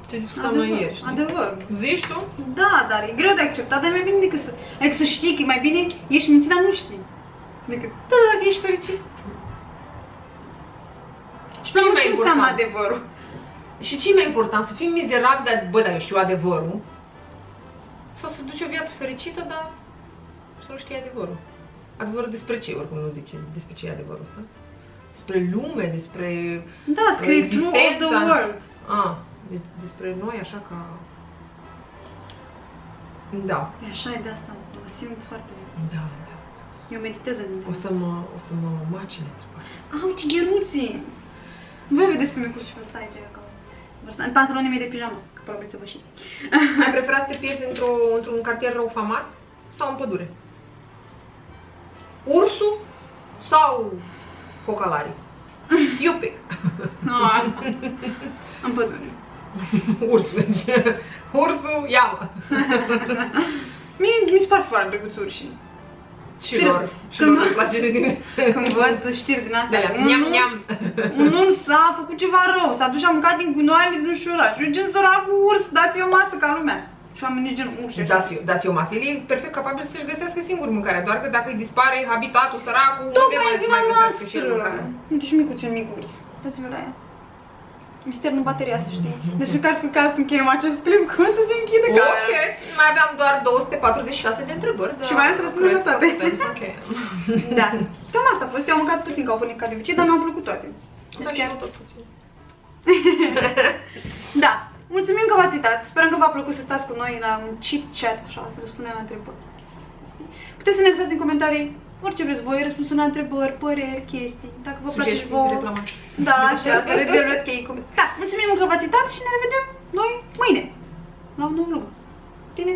Ce discutam noi ieri, știi? Adevăr. Zici tu? Da, dar e greu de acceptat, dar e mai bine decât să... Adică să știi că e mai bine ești mințit, dar nu știi. Decât... Da, dacă ești fericit. Și pe ce înseamnă adevărul? Și ce e mai important? Să fii mizerabil, dar bă, dar eu știu adevărul. Sau să duci o viață fericită, dar să nu știi adevărul. Adevărul despre ce, oricum nu zice despre ce e adevărul ăsta. Despre lume, despre da, scrie true of the world. Despre noi, așa ca... Da. E așa, e de asta, mă simt foarte... Da. Eu meditez în mine. O să mă macine treaba asta. Au, ce gheruții! Voi vedeți pe micuț și pe ăsta aici, ca... în pantalonii mei de pijama, că probabil să vă și. Ai preferat să te pierzi într-un cartier rău famat sau în pădure? Ursul sau focalarii? Eu pic. În pădure. Ursul, deci. Ursul, ia-mă! Mie mi se par foarte drăguți urșii. Și lor îmi place de tine. Când văd știri din astea, un urs a făcut ceva rău, s-a dus și a mâncat din gunoaiele din șuraș. Eu gen săracul urs, dați-i o masă ca lumea. Și oamenii gen urși așa. Dați-i o masă, el e perfect capabil să-și găsească singur mâncarea, doar că dacă îi dispare habitatul săracul, unde mai găsească și el mâncarea. Uite și micuțul mic urs, dați-vă la ea. Mister în bateria, să știi. Deci nu că ar fi ca să încheiem acest clip, cum să se închide camera. Ok, mai aveam doar 246 de întrebări, dar și mai ați răspuns la toate. Da, cam asta a fost. Eu am mâncat puțin ca o furnică de obicei, dar mi-au plăcut toate. Deci chiar tot puțin. Da, mulțumim că v-ați uitat. Sperăm că v-a plăcut să stați cu noi la un chit-chat, așa, să răspundem la întrebări. Puteți să ne lăsați în comentarii orice vreți voi, răspunsuri la întrebări, păreri, chestii, dacă vă place și vouă. Da, și asta, Red Velvet Cake-ul. Da, mulțumim că v-ați uitat și ne revedem noi mâine la un nou vlog. Bine,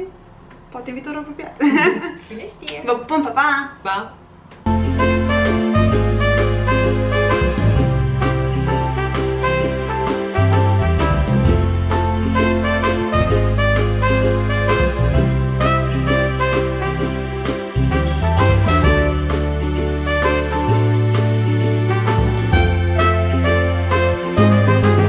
poate în viitor apropiat. Cine știe? Vă pupăm, pa, pa! Pa!